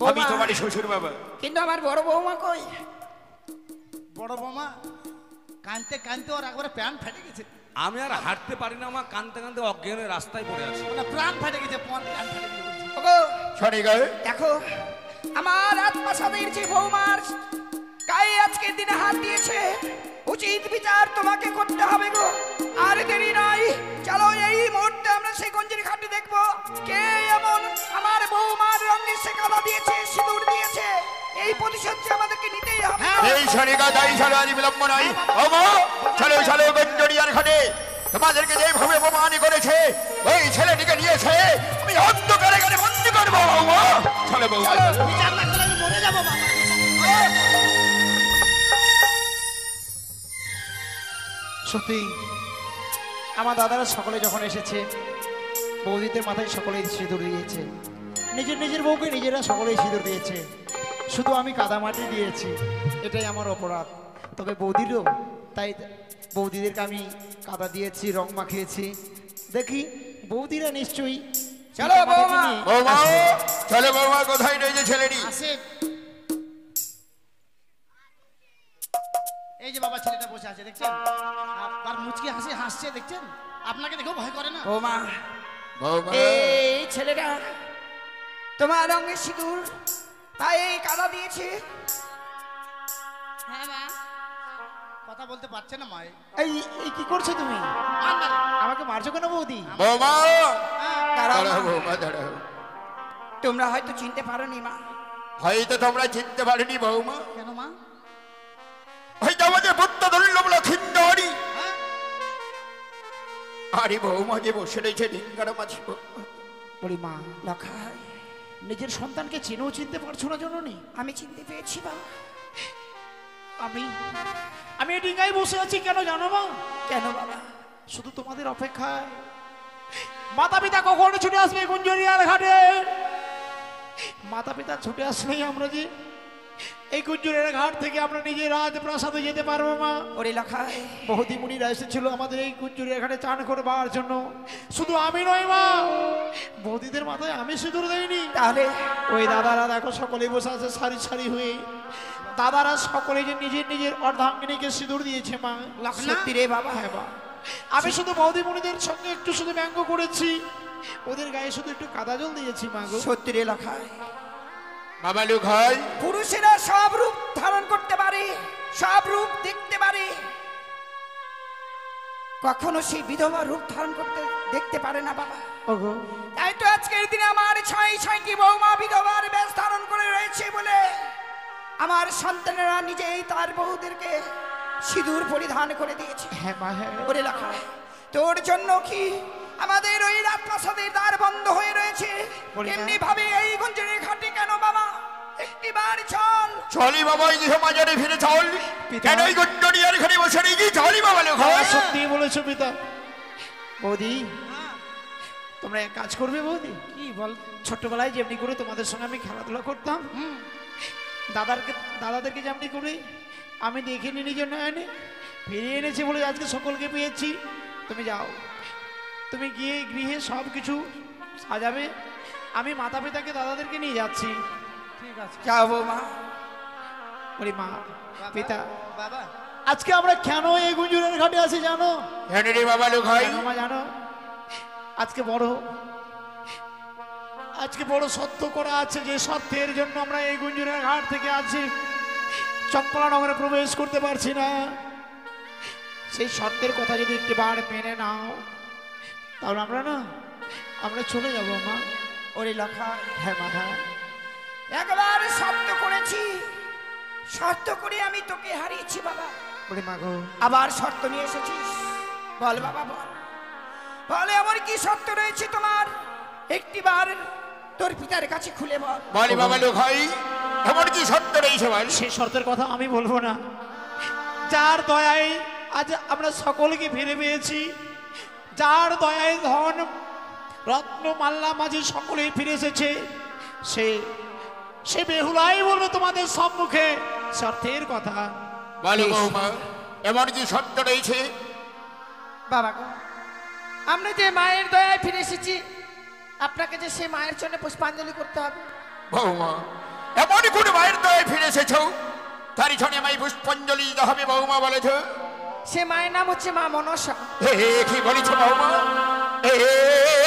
আমি বৌমা। তোমার শ্বশুর বাবা কিন্তু আমার বড় বৌমা কই বড় বোমা কানতে কানতে ওর একবারে প্যান ফেটে গেছে আমি আর হাঁটতে পারি না আমার কানতে কানতে অজ্ঞান হয়ে রাস্তায় পড়ে আছি মানে প্রাণ ফেটে গেছে প্যান ফেটে গেছে বলছি। ওগো, শনিকা দেখো আমার আত্মাসাদের যে বৌমার গায়ে আজকের দিনে হাত দিয়েছে উচিত বিচার তোমাকে করতে হবে গো আর দেরি নাই চলো এই মুহূর্তে আমরা সেই গঞ্জের ঘাটে দেখবো কে এমন আমার বৌমার রঙে সে কাদা দিয়েছে সিঁদুর দিয়েছে এই প্রতিশোধ যে আমাদেরকে নিতেই হবে এই শনিকা তাই চলো আজ বিলম্ব নাই ওগো চলো চলো গঞ্জরিয়ার ঘাটে তোমাদেরকে যেভাবে অপমান করেছে ওই ছেলেটিকে নিয়ে গেছে আমি অন্ধকারে ঘরে বন্দি করবো বৌমা। চলো বৌমা চলো। বিচার না করলে আমি মরে যাবো বাবা। সত্যি আমার দাদারা সকলে যখন এসেছে বৌদিদের মাথায় সকলেই সিঁদুর দিয়েছে, নিজের নিজের বউকে নিজেরা সকলেই সিঁদুর দিয়েছে, শুধু আমি কাদামাটি দিয়েছি, এটাই আমার অপরাধ। তবে বৌদিরও তাই, বৌদিদেরকে আমি কাদা দিয়েছি, রং মাখিয়েছি। দেখি বৌদিরা নিশ্চয়ই চলো বৌমা। বৌমা আসবে। চলো বৌমা, কোথায় রয়েছে ছেলেটি? আসে। এই যে বাবা ছেলেটা বসে আছে দেখছেন, আর মুচকি হাসি হাসছে দেখছেন, আপনাকে দেখেও ভয় করে না? বৌমা, বৌমা এই ছেলেটা তোমার রঙে সিঁদুর তাই কাদা দিয়েছে। হ্যাঁ মা। কথা বলতে পারছে না মা। এই এই কি করছো তুমি? আমাকে মারছো কেন বৌদি? বৌমা দাঁড়াও দাঁড়াও মা। বৌমা দাঁড়াও। তোমরা হয়তো চিনতে পারোনি মা। হয়তো তোমরা চিনতে পারোনি বৌমা, কেন মা? হয়তো আমাদের বুদ্ধ ধরল বলে খিন্ডারি। হ্যাঁ? আরে বৌমা যে বসে রয়েছে ডিঙ্গার মাঝে। বলি মা লখাই, নিজের সন্তানকে চেনেও চিনতে পারছো না জননী? আমি চিনতে পেরেছি মা। আমি আমি এই ডিঙ্গায় বসে আছি কেন জানো মা? কেন বাবা? শুধু তোমাদের অপেক্ষায়। মাতা পিতা কখন ছুটে আসবে গুঞ্জরিয়ার ঘাটে? মাতা পিতা ছুটে আসলেই আমরা যে এই গুঞ্জরিয়ার ঘাট থেকে আমরা নিজের রাজপ্রাসাদে যেতে পারবো মা। ওরে লখাই, বহুদি মুনিরা এসেছিল আমাদের এই গুঞ্জরিয়ার ঘাটে চান করবার জন্য। শুধু আমি নই মা, বৌদিদের মাথায় আমি সিঁদুর দেইনি। তাহলে ওই দাদারা দেখো সকলেই বসে আছে সারি সারি হয়ে। দাদারা সকলে যে নিজের নিজের অর্ধাঙ্গিনীকে সিঁদুর দিয়েছে মা। সত্যি রে বাবা? হ্যাঁ মা। আমি শুধু বৌদি মুনিদের সঙ্গে একটু শুধু ব্যঙ্গ করেছি, ওদের গায়ে শুধু একটু কাদা জল দিয়েছি মা গো। সত্যি রে লখাই, বাবা লোক হয় পুরুষেরা সব রূপ ধারণ করতে পারে, সব রূপ দেখতে পারে, কখনো সেই বিধবা রূপ ধারণ করতে দেখতে পারে না বাবা। ওগো তাই তো আজকের দিনে আমার ছয়টি বৌমা বিধবার বেশ ধারণ করে রয়েছে বলে আমার সন্তানেরা নিজেই তার বহুদেরকে সিঁদুর পরিধান করে দিয়েছে। হ্যাঁ মা হ্যাঁ। ওরে লেখা, তোর জন্য কি আমাদের ওই রাজপ্রাসাদের দ্বার বন্ধ হয়ে রয়েছে? বলি না। এমনি ভাবে এই গুঞ্জনের ঘাটে কেন বাবা? একটিবার চল। চলি বাবা, এই যে বাজারে ফিরে চল। কেন এই গুন্ডরিয়ার ঘরে বসে রয়েছি? চলি বাবা লোক হয়। সত্যি বলেছো পিতা। বৌদি তোমরা এক কাজ করবে বৌদি? কি বল? ছোট্টবেলায় যেমনি করে তোমাদের সঙ্গে আমি খেলাধুলা করতাম, দাদাদেরকে যেমনি করে আমি দেখিনি নিজের নয়নে, ফিরিয়ে এনেছি বলে আজকে সকলকে পেয়েছি। তুমি যাও, তুমি গিয়ে গৃহে সব কিছু সাজাবে, আমি মাতা পিতাকে দাদাদেরকে নিয়ে যাচ্ছি। ঠিক আছে যাও বৌমা। বলি মা পিতা, বাবা, আজকে আমরা কেন এই গুঞ্জুরের ঘাটে আছি জানো? কেন রে বাবা লোক হয়? কেন মা জানো? আজকে বড় সত্য করা আছে, যে সত্যের জন্য আমরা এই গুঞ্জুরের ঘাট থেকে আছি চম্পলা নগরে প্রবেশ করতে পারছি না। সেই সত্যের কথা যদি একটি বার মেনে নাও, তাহলে আমরা চলে যাবো মা। ওরে লেখা, হ্যাঁ মা হ্যাঁ। একবার শর্ত করেছি, শর্ত করে আমি তোকে হারিয়েছি বাবা। বলি মা গো, আবার শর্ত নিয়ে এসেছিস, বল বাবা বল। বলে এমন কি শর্ত রয়েছে তোমার? একটিবার তোর পিতার কাছে খুলে বল। বলি বাবা লোক হয়, এমন কি সত্য রয়েছে বল? সেই শর্তের কথা আমি বলবো না। যার দয়ায় আজ আমরা সকলকে ফিরে পেয়েছি, যার দয়ায় ধন রত্ন মাল্লা মাঝি সকলেই ফিরে এসেছে, সে বেহুলাই বলবে তোমাদের সম্মুখে শর্তের কথা। বলো বৌমা, এমন কি সত্য রয়েছে? বাবা গো, আমরা যে মায়ের দয়ায় ফিরে এসেছি, আপনাকে যে সে মায়ের জন্য পুষ্পাঞ্জলি করতে হবে। বৌমা, এমন কোন মায়ের দয়ে ফিরে এসেছ তারই জন্য আমায় পুষ্পাঞ্জলি দিতে হবে বৌমা বলেছ? সে মায়ের নাম হচ্ছে মা মনসা। কি বলেছ বৌমা?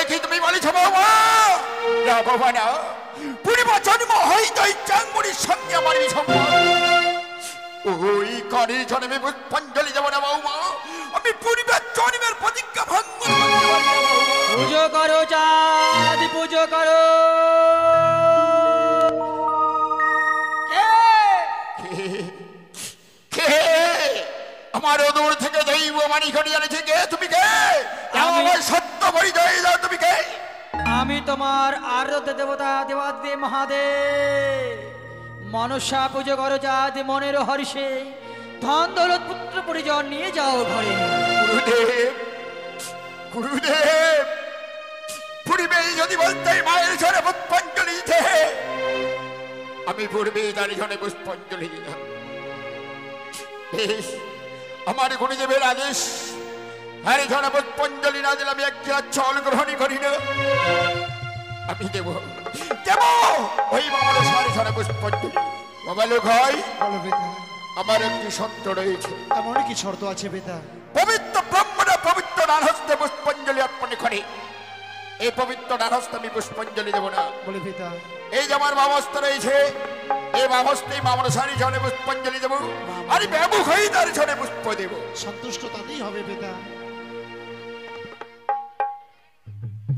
কি তুমি বলেছ বৌমা? না বাবা না, পূর্ব জন্ম হইতে চাঙ্গুরির সঙ্গে আমার সম্পর্ক। ওই কারণে জন্মে পুষ্পাঞ্জলি দেব না বৌমা। আমি পূর্বের জন্মের প্রতিজ্ঞা ভঙ্গ করতে পারি না বৌমা। পুজো করো চাঁদ, পুজো করো। আমার দূর থেকে দৈব মানি ঘটি জানেছে কে? তুমি কে? আমার সত্য পরিচয় দাও, তুমি কে? আমি তোমার আরাধ্য দেবতা দেবাদেব মহাদেব মনসা পুজো করো যাতে মনের হর্ষে ধন দৌলত পুত্র পরিজন নিয়ে যাও ঘরে। গুরুদেব গুরুদেব পূর্বেই যদি বলতে মায়ের ঝরে পুষ্পাঞ্জলি দিতে আমি পূর্বেই তার ঝরে পুষ্পাঞ্জলি দিতাম। বেশ, আমার গুরুদেবের আদেশ, আরে ঝরে পুষ্পাঞ্জলি না দিলে আমি একটি চল গ্রহণই করি না। আমি দেব দেব ওই মামার সারে ঝরে পুষ্পাঞ্জলি। বাবা লোক হয়, বলো পিতা, আমার একটি শর্ত রয়েছে। এমন কি শর্ত আছে পিতা? পবিত্র ব্রহ্মণা পবিত্র নারহস্তে পুষ্পাঞ্জলি অর্পণ করে। এই পবিত্র নারহস্তে আমি পুষ্পাঞ্জলি দেব না। বলে পিতা, এই যে আমার বামস্ত রয়েছে, এই বামস্তেই মামর সারি ঝরে পুষ্পাঞ্জলি দেব, আর ব্যাপক হয়ে তার ঝরে পুষ্প দেব। সন্তুষ্ট তাতেই হবে পিতা।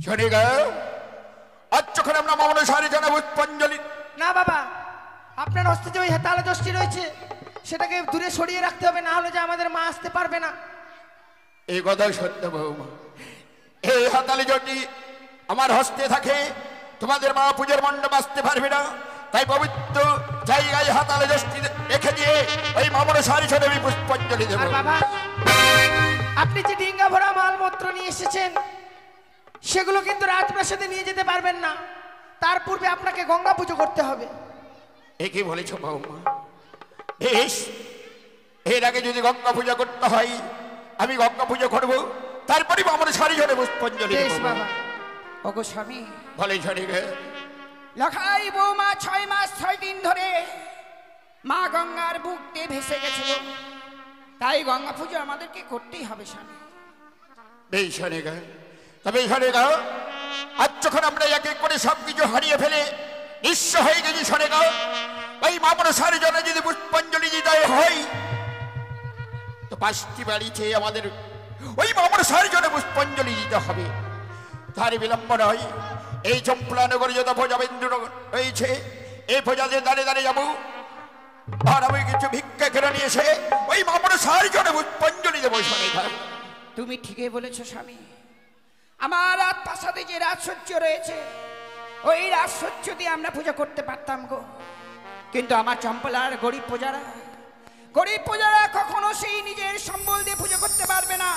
শোনে গা, আজ যখন আমরা মামর সারি ঝরে পুষ্পাঞ্জলি। না বাবা, আপনার হস্তে যে ওই তালা দশটি রয়েছে সেটাকে দূরে সরিয়ে রাখতে হবে, না হলে যে আমাদের মা আসতে পারবে না। এই কথাই সত্য বৌমা। এই হাতালি যদি আমার হস্তে থাকে, তোমাদের মা পূজার মণ্ডপ আসতে পারবে না। তাই পবিত্র জায়গায় হাতালে দশটি রেখে দিয়ে ওই মামর সারি ঝরে আমি পুষ্পাঞ্জলি দেব। আর বাবা, আপনি যে ডিঙ্গা ভরা মালপত্র নিয়ে এসেছেন সেগুলো কিন্তু রাজপ্রাসাদে নিয়ে যেতে পারবেন না। তার পূর্বে আপনাকে গঙ্গা পুজো করতে হবে। একই বলেছ বৌমা। বেশ, এর আগে যদি গঙ্গা পূজা করতে হয় আমি গঙ্গা পুজো করবো, তারপরে আমার সারি ঝরে পুষ্পাঞ্জলি বেশ দেব। বাবা। ওগো স্বামী, বলে ঝরে গে লখাই বৌমা 6 মাস 6 দিন ধরে মা গঙ্গার বুক দিয়ে ভেসে গেছিল, তাই গঙ্গা পুজো আমাদেরকে করতেই হবে স্বামী। বেশ ঝরে গে, তবে ঝরে গা, আজ যখন আমরা এক এক করে সবকিছু হারিয়ে ফেলে নিঃস্ব হয়ে গেছি ঝরে গা, ওই মামর সারি ঝরে যদি পুষ্পাঞ্জলি দিতে হয় তো 5টি বাড়ি চেয়ে আমাদের ওই মামর সারি ঝরে পুষ্পাঞ্জলি দিতে হবে। তার বিলম্ব নয়। এই চম্পলানগরে যত প্রজাবেন্দ্র রয়েছে, এই প্রজাদের দাঁড়িয়ে দাঁড়িয়ে যাবো, আর আমি কিছু ভিক্ষা করে নিয়েছে ওই মামর সারি ঝরে পুষ্পাঞ্জলি দেবো। শোনে গা, তুমি ঠিকই বলেছ স্বামী। আমার রাজপ্রাসাদে যে রাজসজ্জ রয়েছে, ওই রাজসজ্জ দিয়ে আমরা পূজা করতে পারতাম গো, কিন্তু আমার চম্পলার গরিব প্রজারা কখনো সেই নিজের সম্বল দিয়ে পুজো করতে পারবে না।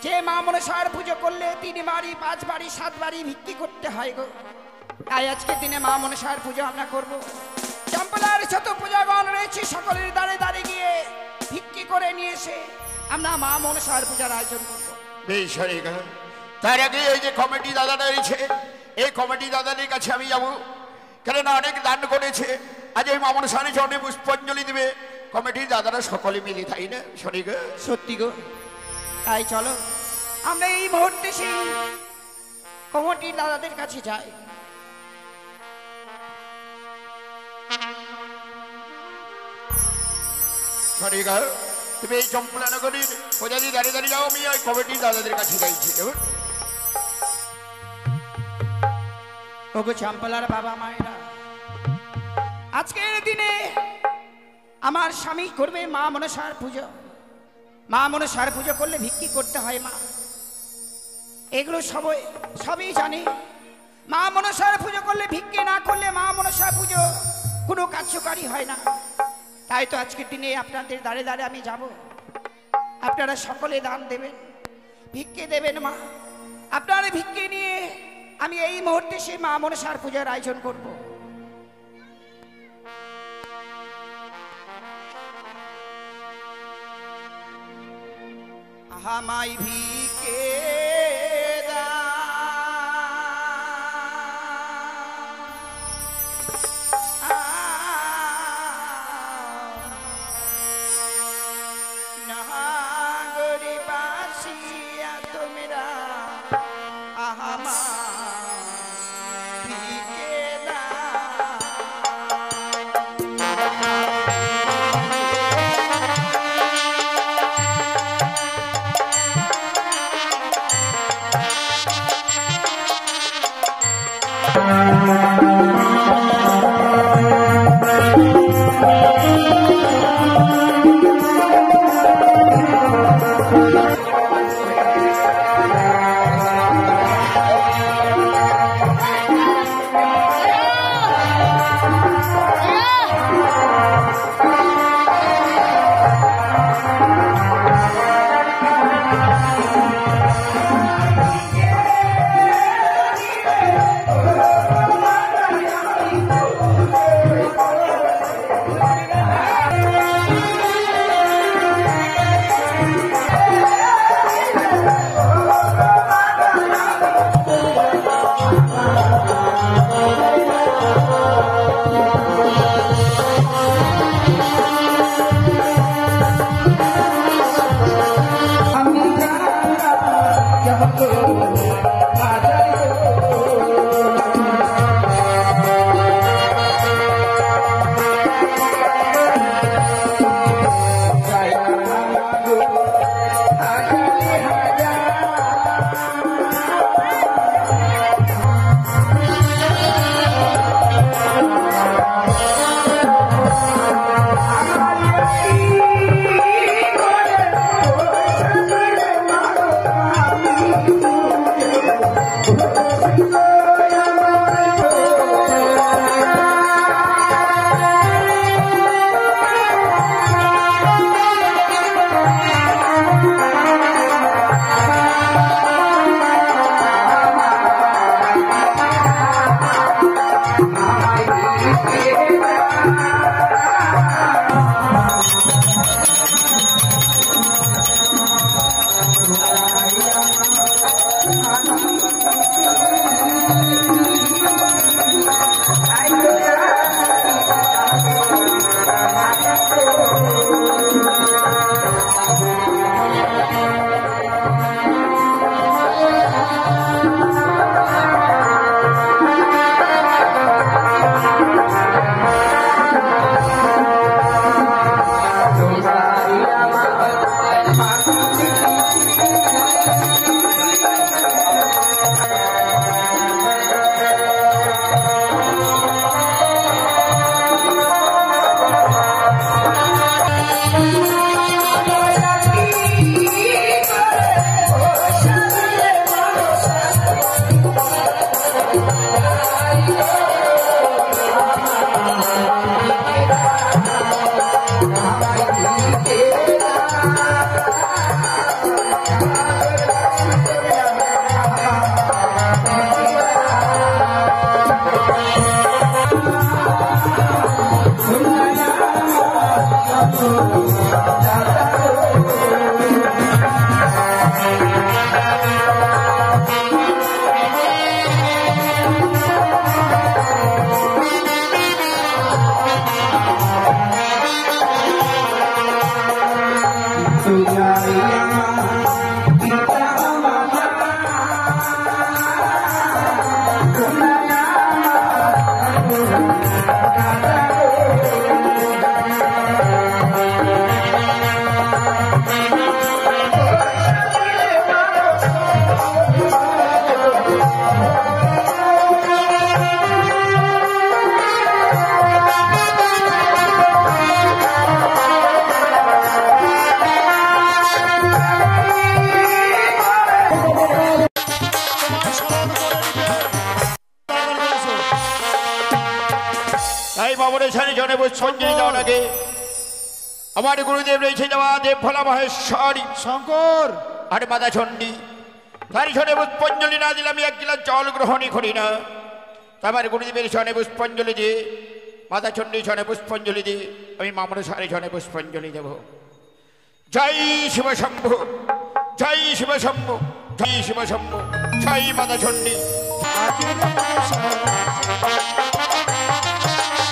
যে মা মনসার পুজো করলে 3 বাড়ি 5 বাড়ি 7 বাড়ি ভিক্ষি করতে হয় গো। তাই আজকের দিনে মা মনসার পুজো আমরা করব। চম্পলার যত পূজাগণ রয়েছে সকলের দাঁড়ে দাঁড়িয়ে গিয়ে ভিক্ষি করে নিয়ে এসে আমরা মা মনসার পূজার আয়োজন করবো। বেশ হয়ে গেল। তার আগে এই যে কমিটি দাদাটা রয়েছে, এই কমিটি দাদাদের কাছে আমি যাবো, কেননা অনেক দান করেছে। আজ এই মামন সারি ঝরে পুষ্পাঞ্জলি দেবে কমিটির দাদারা সকলে মিলে, তাই না? শোনে গা, সত্যি গো। তাই চলো আমরা এই মুহূর্তে সেই কমিটির দাদাদের কাছে যাই। শোনে গা, তুমি এই চম্পলানগরীর প্রজাদি দাঁড়িয়ে দাঁড়িয়ে যাও, আমি ওই কমিটির দাদাদের কাছে যাইছি। ওগো চম্পলার বাবা মায়েরা, আজকের দিনে আমার স্বামী করবে মা মনসার পুজো। মা মনসার পুজো করলে ভিক্ষি করতে হয় মা, এগুলো সবই জানি। মা মনসার পুজো করলে ভিক্ষি না করলে মা মনসার পুজো কোনো কার্যকারী হয় না। তাই তো আজকের দিনে আপনাদের দাঁড়ে দাঁড়ে আমি যাব। আপনারা সকলে দান দেবেন, ভিক্ষে দেবেন মা। আপনারা ভিক্ষে নিয়ে আমি এই মুহূর্তে সেই মা মনসার পূজার আয়োজন করব। আহামাই ভিক্ষে আমার গুরুদেব রয়েছে দেওয়া দেব ভোলা মহেশ্বরী শঙ্কর আর মাতা চণ্ডী তার সনে পুষ্পাঞ্জলি না দিলে আমি এক গিলাস জল গ্রহণই করি না। আমার গুরুদেবের সনে পুষ্পাঞ্জলি দিয়ে মাতা চণ্ডী সনে পুষ্পাঞ্জলি দিয়ে আমি মামর সারে সনে পুষ্পাঞ্জলি দেব। জয় শিব শম্ভু, জয় শিব শম্ভু, জয় শিব শম্ভু, জয় মাতা চণ্ডী।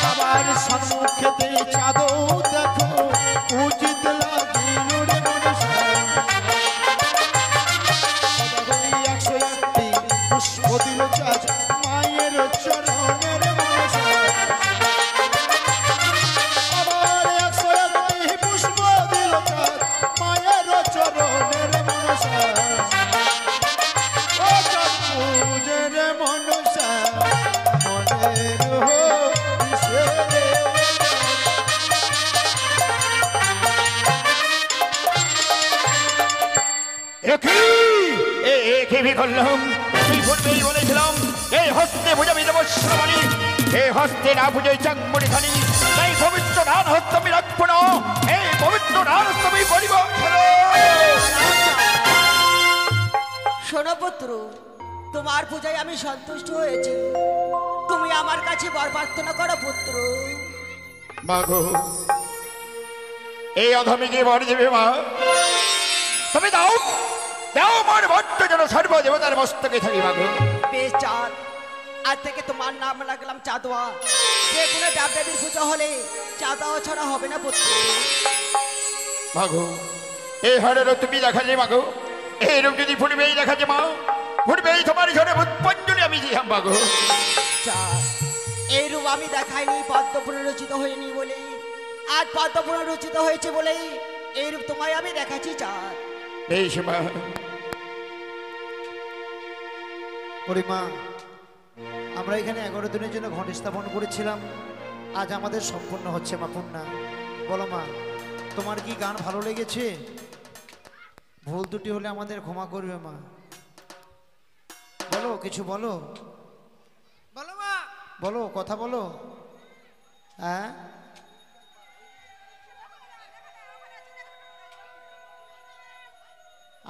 আবার সম্মুখেতে চাঁদও দেখো উচিত লাগিল রে মনসা। 101টি পুষ্প দিল চাঁদ মায়ের চরণের মনসা। আবার 101টি পুষ্প দিল চাঁদ মায়ের চরণের মনসা। ও চাঁদ পূজের মনসা মনের করলাম তুই পূর্বেই বলেছিলাম এই হস্তে বুঝাবি দেব শ্রমণী, এই হস্তে না বুঝাই চাংমণি খানি, এই পবিত্র নান হস্ত আমি রাখবো না, এই পবিত্র নান হস্ত আমি করিব। শোনো পুত্র, তোমার পূজায় আমি সন্তুষ্ট হয়েছি, তুমি আমার কাছে বর প্রার্থনা করো পুত্র। মাগো এই অধমীকে বর দেবে মা, তুমি দাও দাও আমার ভট্ট যেন সর্বদেবতার মস্তকে থাকি মাগো। বেশ চাঁদ, আজ থেকে তোমার নাম রাখলাম চাঁদোয়া। যে কোনো দেবদেবীর পুজো হলে চাঁদাও ছাড়া হবে না পুত্র। মাগো এই হারেরও তুমি দেখালে মাগো, এই রূপ যদি ফুটবেই দেখাচ্ছে মা, ফুটবেই তোমার ঝরে পুষ্পাঞ্জলি আমি দিলাম মাগো। চাঁদ, এই রূপ আমি দেখাইনি পদ্ম পুনরচিত হয়নি বলেই, আজ পদ্ম পুনরচিত হয়েছে বলেই এই রূপ তোমায় আমি দেখাচ্ছি চাঁদ। বেশ মা। পরিমা, আমরা এখানে 11 দিনের জন্য ঘট স্থাপন করেছিলাম, আজ আমাদের সম্পূর্ণ হচ্ছে মা পূর্ণা। বলো মা, তোমার কি গান ভালো লেগেছে? ভুল ত্রুটি হলে আমাদের ক্ষমা করবে মা। বলো, কিছু বলো, বলো মা, বলো, কথা বলো। হ্যাঁ,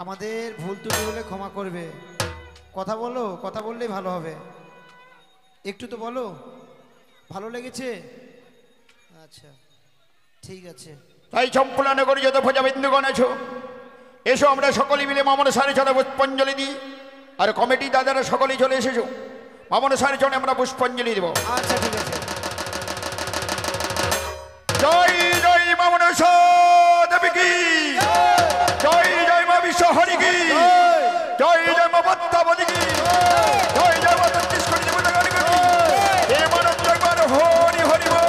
আমাদের ভুল ত্রুটি হলে ক্ষমা করবে। কথা বলো, কথা বললেই ভালো হবে। একটু তো বলো, ভালো লেগেছে? আচ্ছা, ঠিক আছে। তাই চম্পলা নগরী যত প্রজাবিন্দুগণ আছো, এসো আমরা সকলে মিলে মামর সারে চলে পুষ্পাঞ্জলি দিই। আর কমিটি দাদারা সকলেই চলে এসেছো। মা মনসার জন্য আমরা পুষ্পাঞ্জলি দেব। আচ্ছা ঠিক আছে। জয় জয় মা মনসা দেবী কি, জয় জয় মা বিশ্ব হরি কি, জয় জয় মা পদ্মাবতী কি, জয় জয় মা তেত্রিশকোটি দেবতা কালী কি, হে মানব জয়বার হরি হরি বল।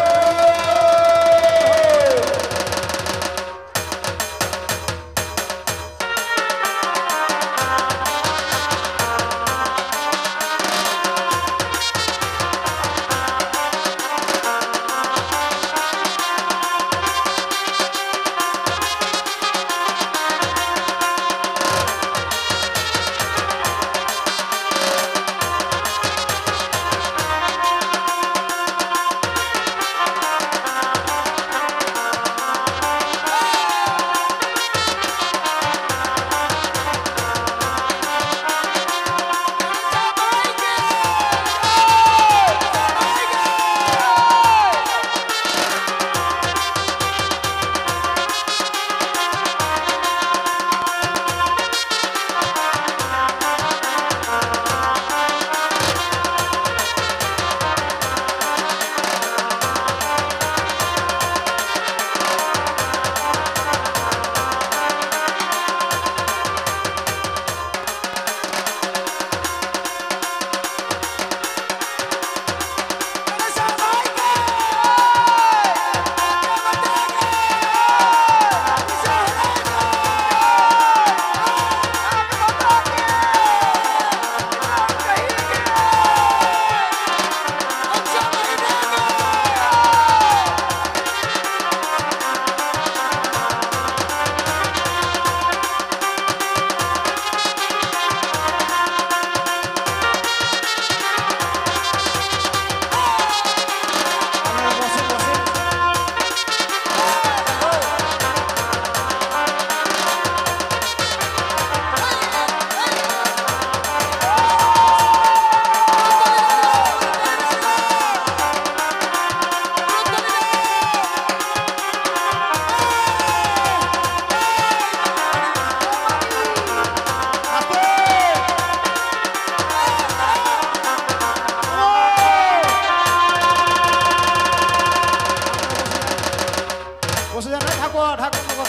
বসে যান ঠাকুর ঠাকুর।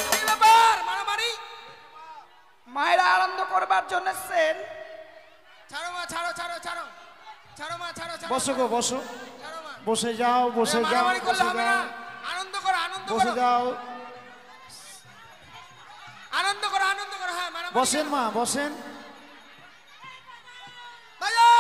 মায়েরা আনন্দ করবার জন্য এসেছেন। ছাড়ো মা, ছাড়ো ছাড়ো ছাড়ো, ছাড়ো মা, ছাড়ো ছাড়ো। বসো গো বসো, ছাড়ো মা। বসে যাও বসে যাও মারামারি করলে বসে হবে না। যাও আনন্দ করো, আনন্দ বসে করো, যাও। আনন্দ করো, আনন্দ করো। হ্যাঁ মারামারি বসেন মা বসেন। বাজাও।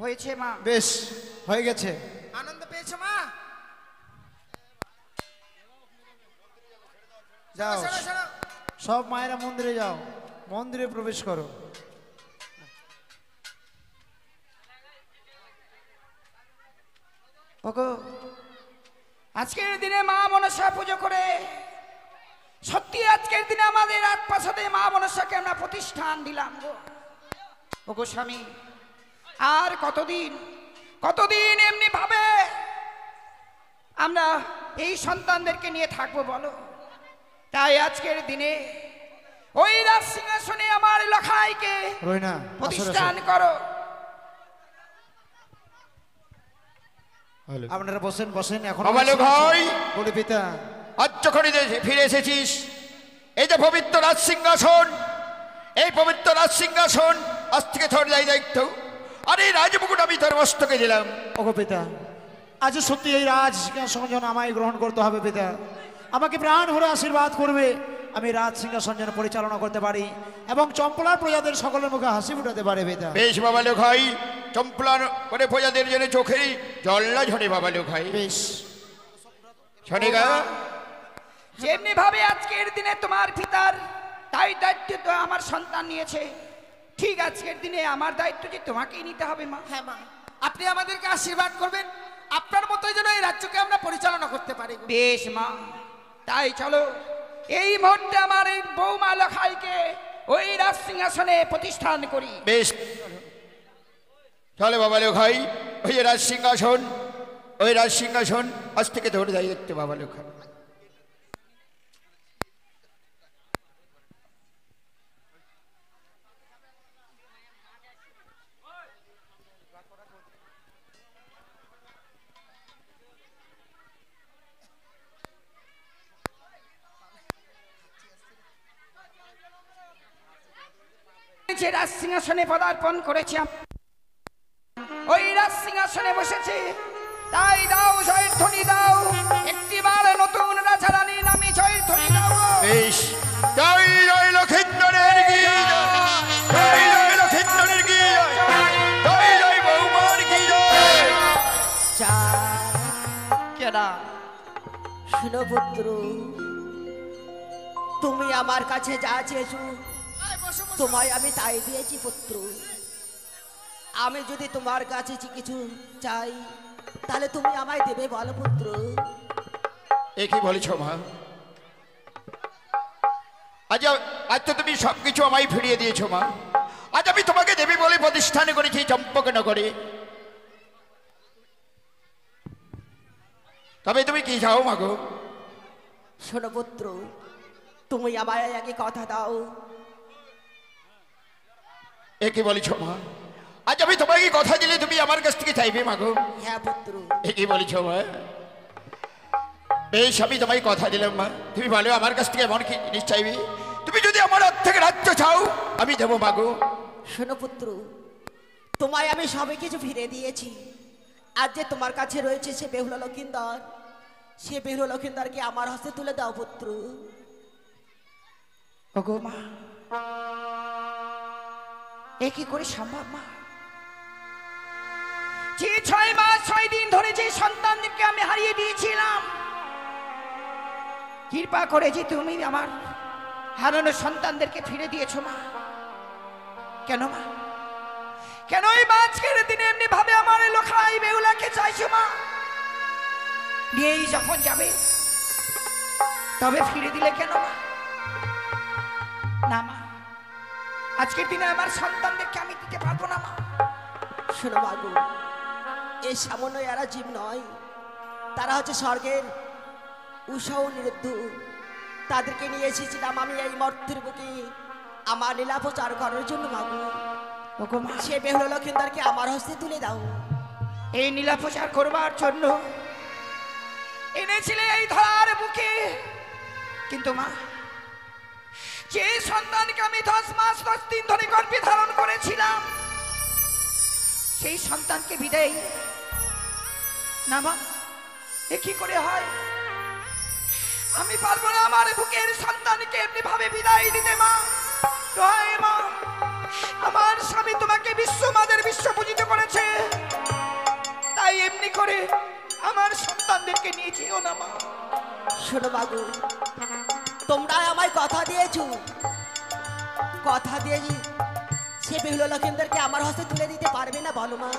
হয়েছে মা। বেশ হয়ে গেছে। আনন্দ পেয়েছো মা? যাও শোনো, শোনো। সব মায়েরা মন্দিরে যাও, মন্দিরে প্রবেশ করো। ওগো আজকের দিনে মা মনসা পুজো করে সত্যি আজকের দিনে আমাদের রাজপ্রাসাদে মা মনসাকে আমরা প্রতিষ্ঠান দিলাম গো। ওগো স্বামী আর কতদিন কতদিন এমনি ভাবে আমরা এই সন্তানদেরকে নিয়ে থাকবো বলো? তাই আজকের দিনে ওই রাজ সিংহাসনে আমার লখাইকে রইনা প্রতিষ্ঠান করো। আপনারা বসেন বসেন। এখন বাবালু ভাই, বলি পিতা, আজ যখন ফিরে এসেছিস, এই যে পবিত্র রাজ সিংহাসন, এই পবিত্র রাজ সিংহাসন আজ থেকে তোর দায়িত্ব, আর এই রাজমুকুট আমি তোর মস্তকে দিলাম। ওগো পিতা, আজ সত্যি এই রাজ সিংহাসন যেন আমায় গ্রহণ করতে হবে পিতা। আমাকে প্রাণ ভরে আশীর্বাদ করবে, আমি রাজ সিংহাসন যেন পরিচালনা করতে পারি এবং চম্পলার প্রজাদের সকলের মুখে হাসি ফুটাতে পারে পিতা। বেশ বাবালু ভাই, চম্পলার করে প্রজাদের জন্য চোখেরই জল না ঝরে বাবালু ভাই। বেশ শোনে গা, যেমনি ভাবে আজকের দিনে তোমার পিতার তাই দায়িত্ব তো আমার সন্তান নিয়েছে, ঠিক আজকের দিনে আমার দায়িত্ব যে তোমাকেই নিতে হবে মা। হ্যাঁ মা, আপনি আমাদেরকে আশীর্বাদ করবেন, আপনার মতোই যেন এই রাজ্যকে আমরা পরিচালনা করতে পারি গো। বেশ মা, তাই চলো এই মুহূর্তে আমার এই বৌমা লখাইকে ওই রাজ সিংহাসনে প্রতিষ্ঠান করি। বেশ চলে বাবালু ভাই, ওই যে রাজ সিংহাসন, ওই রাজ সিংহাসন আজ থেকে তোর দায়িত্ব বাবালু ভাই। যে রাজ সিংহাসনে পদার্পণ করেছি, ওই রাজ সিংহাসনে বসেছে, তাই দাও জয়ের ধ্বনি দাও, একটিবার নতুন রাজা রানীর নামে জয়ের ধ্বনি দাও। বেশ, জয় জয় লক্ষিন্দরের কি জয়, জয় জয় লক্ষিন্দরের কি জয়, জয় জয় বৌমার কি জয়। কেডা শুনো পুত্র, তুমি আমার কাছে যা চেয়েছো তোমায় আমি তাই দিয়েছি পুত্র। আমি যদি তোমার কাছে কিছু চাই তাহলে তুমি আমায় দেবে বলো পুত্র? এ কি বলেছ মা? আজ আজ তো তুমি সবকিছু আমায় ফিরিয়ে দিয়েছো মা। আজ আমি তোমাকে দেবী বলে প্রতিষ্ঠান করেছি চম্পকনগরে। তবে তুমি কি চাও মা গো? শোনো পুত্র, তুমি আমায় আগে কথা দাও। এ কি বলেছ মা? আজ আমি তোমাকে কথা দিলে তুমি আমার কাছ থেকে চাইবে মা গো? হ্যাঁ পুত্র। এ কি বলেছ মা? বেশ, আমি তোমায় কথা দিলাম মা। তুমি বলো আমার কাছ থেকে এমন কি জিনিস চাইবে? তুমি যদি আমার হাত থেকে রাজ্য চাও আমি দেবো মা গো। শোনো পুত্র, তোমায় আমি সবই কিছু ফিরে দিয়েছি। আজ যে তোমার কাছে রয়েছে সে বেহুলা লক্ষিন্দর, সে বেহুলা লক্ষিন্দরকে আমার হস্তে তুলে দাও পুত্র। ওগো মা, এ কি করে সম্ভব মা? যে 6 মাস 6 দিন ধরে যে সন্তানদেরকে আমি হারিয়ে দিয়েছিলাম, কৃপা করে যে তুমি আমার হারানো সন্তানদেরকে ফিরে দিয়েছো মা। কেন মা? কেন এই আজকের দিনে এমনি ভাবে আমার লখাই বেহুলাকে চাইছো মা? নিয়েই যখন যাবে তবে ফিরে দিলে কেন মা? না মা, আজকের দিনে আমার সন্তানদেরকে আমি দিতে পারবো না মা। শোনো বাবু, এই সামান্য এরা জীব নয়, তারা হচ্ছে স্বর্গের উষা ও নিরুদ্ধ। তাদেরকে নিয়ে এসেছিলাম আমি এই মর্তের বুকে আমার লীলা প্রচার করার জন্য বাবু। ওগো মা, সে বেহুলা লক্ষিন্দরকে আমার হস্তে তুলে দাও। এই নীলা প্রচার করবার জন্য এনেছিলে এই ধরার বুকে, কিন্তু মা যে সন্তানকে আমি 10 মাস 10 দিন ধরে গর্ভে ধারণ করেছিলাম সেই সন্তানকে বিদায় না মা, এ কি করে হয়? আমি পারবো না আমার বুকের সন্তানকে এমনি ভাবে বিদায় দিতে মা। দোহাই মা, আমার স্বামী তোমাকে বিশ্বমাদের বিশ্ব পূজিত করেছে, তাই এমনি করে আমার সন্তানদেরকে নিয়ে যেও না মা। শোনো বাবু, তোমরা আমায় কথা দিয়েছো, কথা দিয়েছি সে বেহুলা লক্ষিন্দরকে আমার হস্তে তুলে দিতে পারবে না বলো মা?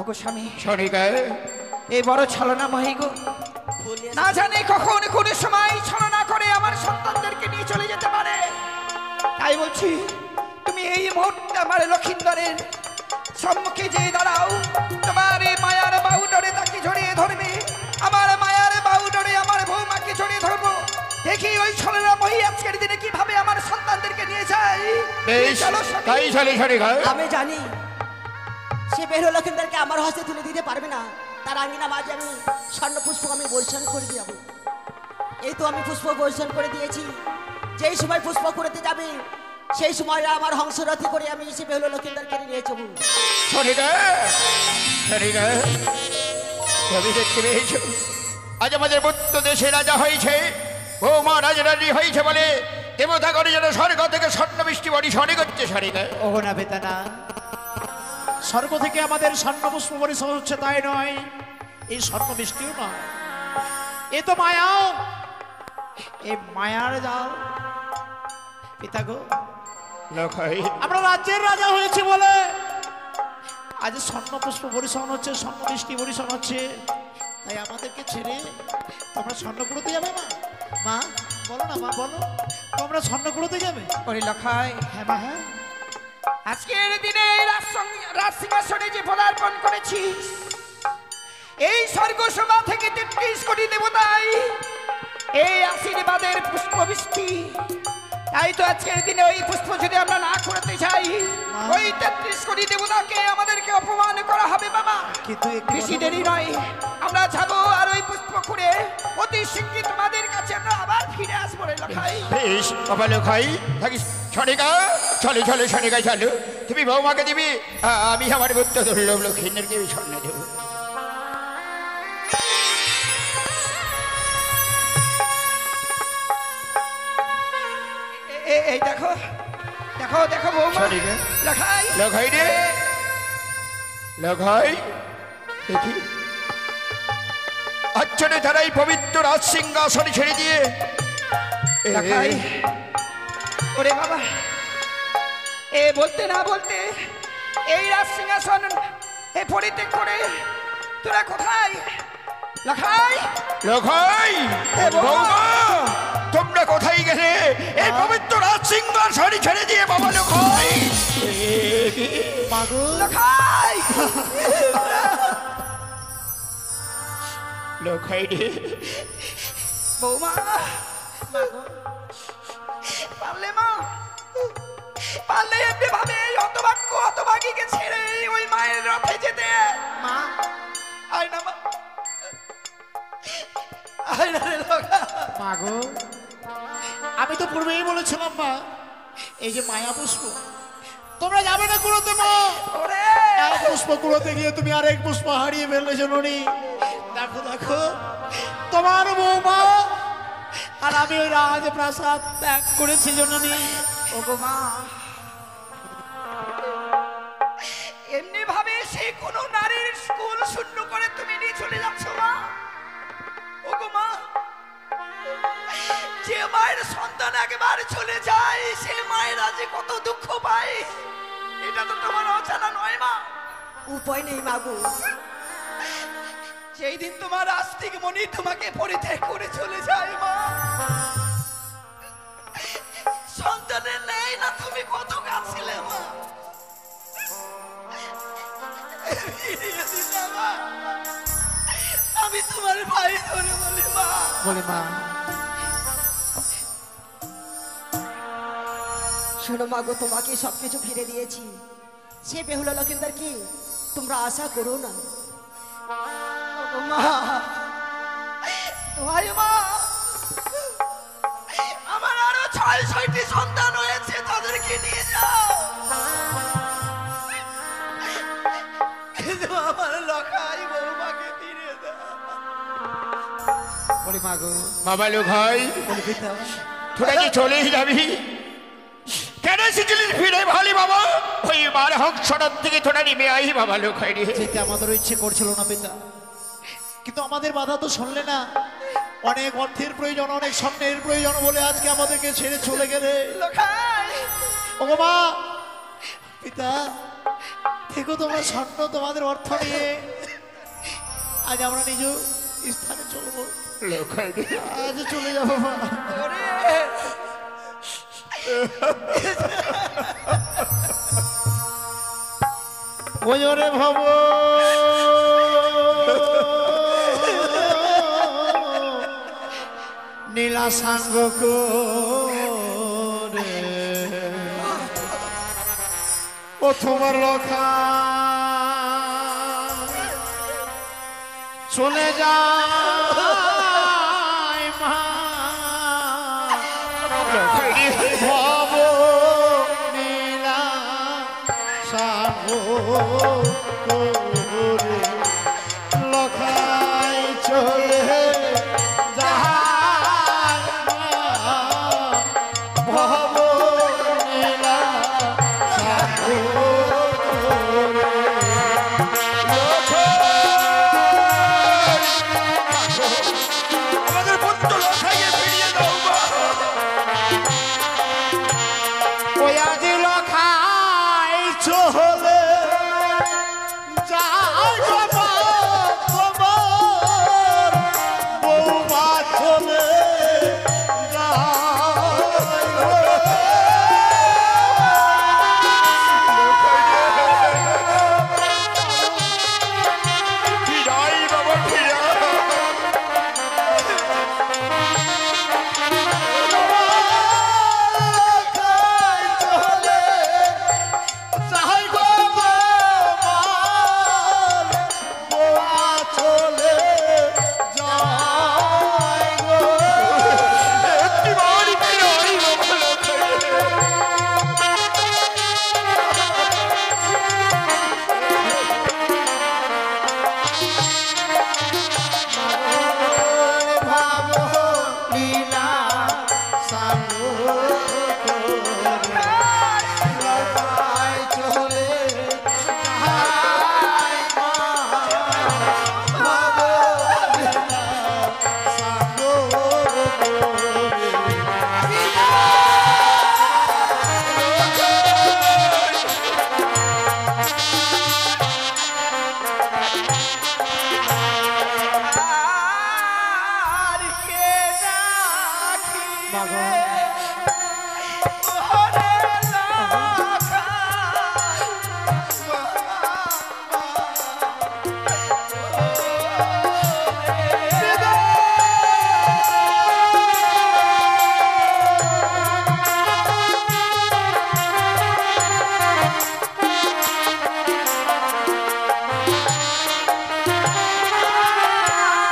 ওগো স্বামী, সনিকা এই বড় ছলনা মহি গো, না জানি কখন কোন সময় ছলনা করে আমার সন্তানদেরকে নিয়ে চলে যেতে পারে। তাই বলছি তুমি এই মুহূর্তে আমার লক্ষিন্দরের সম্মুখে যে দাঁড়াও, তোমার এই মায়ার বাহুডরে তাকে জড়িয়ে ধরবে, আমার মায়ার বাহুডরে আমার বৌমাকে জড়িয়ে ধরবো। দেখি ওই ছলনা মহি আজকের দিনে কিভাবে আমার সন্তানদেরকে নিয়ে যায়। বেশ, চলো স্বামী। তাই চলে সনিকা। আমি জানি সে বেহুলা লক্ষিন্দরকে আমার হস্তে তুলে দিতে পারবে না। তার আঙিনা মাঝে আমি স্বর্ণ পুষ্প আমি বর্ষণ করে দিয়ে যাবো। এই তো আমি পুষ্প বর্ষণ করে দিয়েছি, যেই সময় পুষ্প করতে যাবে সেই সময় আমার হংসরথি করে আমি সে বেহুলা লক্ষিন্দরকে নিয়ে যাবো। সনিকা, সনিকা, তুমি দেখতে পেয়েছো আজ আমাদের বৌদ্ধ দেশে রাজা হয়েছে, বৌমা রাজরানী হয়েছে বলে দেবতা করে যেন স্বর্গ থেকে স্বর্ণ বৃষ্টি বর্ষণ করছে। সনিকা ওগো না বেতা না, স্বর্গ থেকে আমাদের স্বর্ণ পুষ্প বর্ষণ হচ্ছে তাই নয়, এই স্বর্ণ বৃষ্টিও নয়, এ তো মায়া, এই মায়ার জাল। পিতা গো, লখাই আমরা রাজ্যের রাজা হয়েছি বলে আজ স্বর্ণ পুষ্প বর্ষণ হচ্ছে, স্বর্ণ বৃষ্টি বর্ষণ হচ্ছে, তাই আমাদেরকে ছেড়ে তোমরা স্বর্ণ কুড়োতে যাবে না? মা বলো না, মা বলো, তোমরা স্বর্ণ কুড়োতে যাবে? ওরে লখাই, হ্যাঁ মা, হ্যাঁ। আজকের দিনে রাজ সিংহাসনে যে পদার্পণ করেছিস, এই স্বর্গসভা থেকে ৩৩ কোটি দেবতাই এই আশীর্বাদের পুষ্প বৃষ্টি। তাই তো আজকের দিনে ওই পুষ্প যদি আমরা না করতে চাই, ওই ৩৩ কোটি দেবতাকে আমাদেরকে অপমান করা হবে বাবা। কিন্তু বেশি দেরি নয়, আমরা যাবো আর ওই পুষ্প করে অতি শীঘ্রই তোমাদের কাছে আমরা আবার ফিরে আসবো রে লখাই। বেশ বাবা লখাই থাকিস। সনিকা চলো চলো, সনিকা চলো, তুমি বৌমাকে দিবি, আমি আমার বুদ্ধ দুর্লভ লক্ষ্মীদেরকে স্বর্ণ দেবো। এই দেখো দেখো দেখো বৌমা, সনিকা, লখাই লখাই রে, লখাই দেখি আচ্ছনে তারা এই পবিত্র রাজ সিংহাসন ছেড়ে দিয়ে লখাই, ওরে বাবা, এ বলতে না বলতে এই রাজ সিংহাসন এ পরিত্যাগ করে তোরা কোথায়? লখাই, লখাই, এ বৌমা, বৌমা তোমরা কোথায় গেলে? এই পবিত্র রাজ সিংহাসন ছেড়ে দিয়ে বাবা লখাই। লখাই, লখাই রে, বৌমা, পারলে মা, পারলে এমনি ভাবে এই হতভাগীকে ছেড়ে ওই মায়ের রথে যেতে। মা, আয় না মা, আয় না রে লখাই। মাগো, আমি তো পূর্বেই বলেছিলাম মা, এই যে মায়া পুষ্প তোমরা যাবে না কুড়োতে মা। ওরে এক পুষ্প কুড়োতে গিয়ে তুমি আরেক পুষ্প হারিয়ে ফেললে জননী। দেখো দেখো, তোমার বৌমা আর আমি ওই রাজপ্রাসাদ ত্যাগ করেছি জননী। ওগো মা, এমনি ভাবে সে কোন নারীর স্কুল শূন্য করে তুমি নিয়ে চলে যাচ্ছ মা? ওগো মা, যে মায়ের সন্তান একবার চলে যায় সে মায়েরা যে কত দুঃখ পায় এটা তো তোমার অজানা নয় মা। উপায় নেই মাগো, সেই দিন তোমার আস্তিক মনি তোমাকে পরিত্যাগ করে চলে যায় মা, সন্তানের নেই না তুমি কত কাঁদছিলে মা। ফিরিয়ে দিলে মা, আমি তোমার ভাই ধরে বলি মা, বলি মা, শোনো মাগো, তোমাকে সবকিছু ফিরে দিয়েছি, সে বেহুলা লক্ষিন্দর কি তোমরা আশা করো না। ওগো মা, ভাই মা, আমার আরো ৬-৬টি সন্তান হয়েছে, তাদেরকে নিয়ে যাও, কিন্তু আমার লখাই বৌমাকে ফিরে দাও। বলি মাগো, বাবা লখাই বলি পিতা, তোরা কি চলেই যাবি? কেন এসেছিলিস ফিরে ভালি বাবা? ওই মার হংসটার থেকে তোরা নেমে আই বাবা লখাই রে। যেতে আমাদের ইচ্ছে করছিল না পিতা, কিন্তু আমাদের বাধা তো শুনলে না। অনেক অর্থের প্রয়োজন, অনেক স্বর্ণের প্রয়োজন বলে আজকে আমাদেরকে ছেড়ে চলে গেলে। লোকাই ও মা, পিতা, থেকো তোমরা স্বর্ণ তোমাদের অর্থ নিয়ে। আজ আমরা নিজ স্থানে চলবো। আজ চলে যাবো মা। ওরে ভব নীলা সাঙ্গ করে ও তোমার লখা চলে যায় মা। ভব নীলা সাঙ্গ করে লখাই চলে যায় মা। ভব নীলা সাঙ্গ আমাদের বন্ধু লখাইয়ে ফিরিয়ে দাও মা। ওই আজ লখাই চলে যায় গো মা, তোমার বৌমা চলে যায় গো। ফিরাই বাবা ফিরাই। লখাই চলে যায় গো তোমার বৌমা চলে যায় গো। একটিবারই ফিরাই বাবা লখাইয়ে। ভাব লীলা সাঙ্গ করে লখাই চলে যায় মা। ভাব লীলা সাঙ্গ করে আর কে ডাকিবে ওরে লোকাই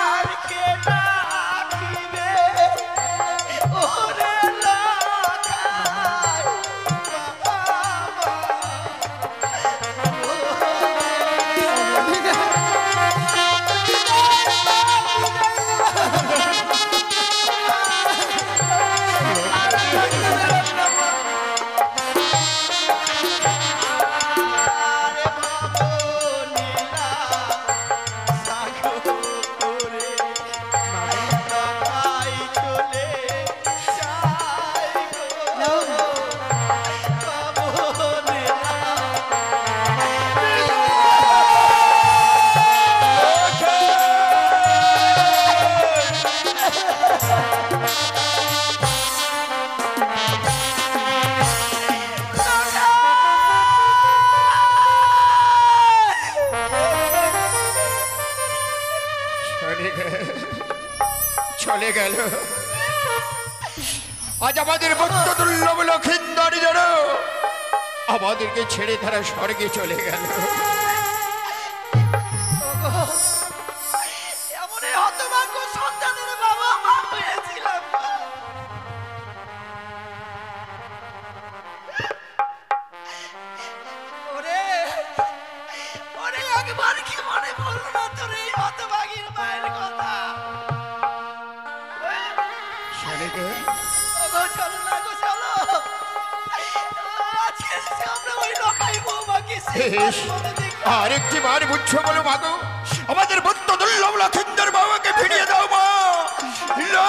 আর কে ডাকিবে ওরে লোকাই চলে গেল। আজ আমাদের বন্ধু দুর্লভ লক্ষিন্দর যেন আমাদেরকে ছেড়ে তারা স্বর্গে চলে গেল। এমন হতভাগ্য সন্তানের বাবা মা হয়েছিলাম। ওরে ওরে একবার কি মনে পড়লো না তোর এই হতভাগীর মায়ের কথা? চলে গেল। ওগো চলো না গো চলো। আজকে আমরা ওই লোকাই বৌমাকে আরেকটি বার বুঝছো বলো মাগো, আমাদের বন্ধু দুর্লভ লক্ষিন্দর বাবাকে ফিরিয়ে দাও মা। ল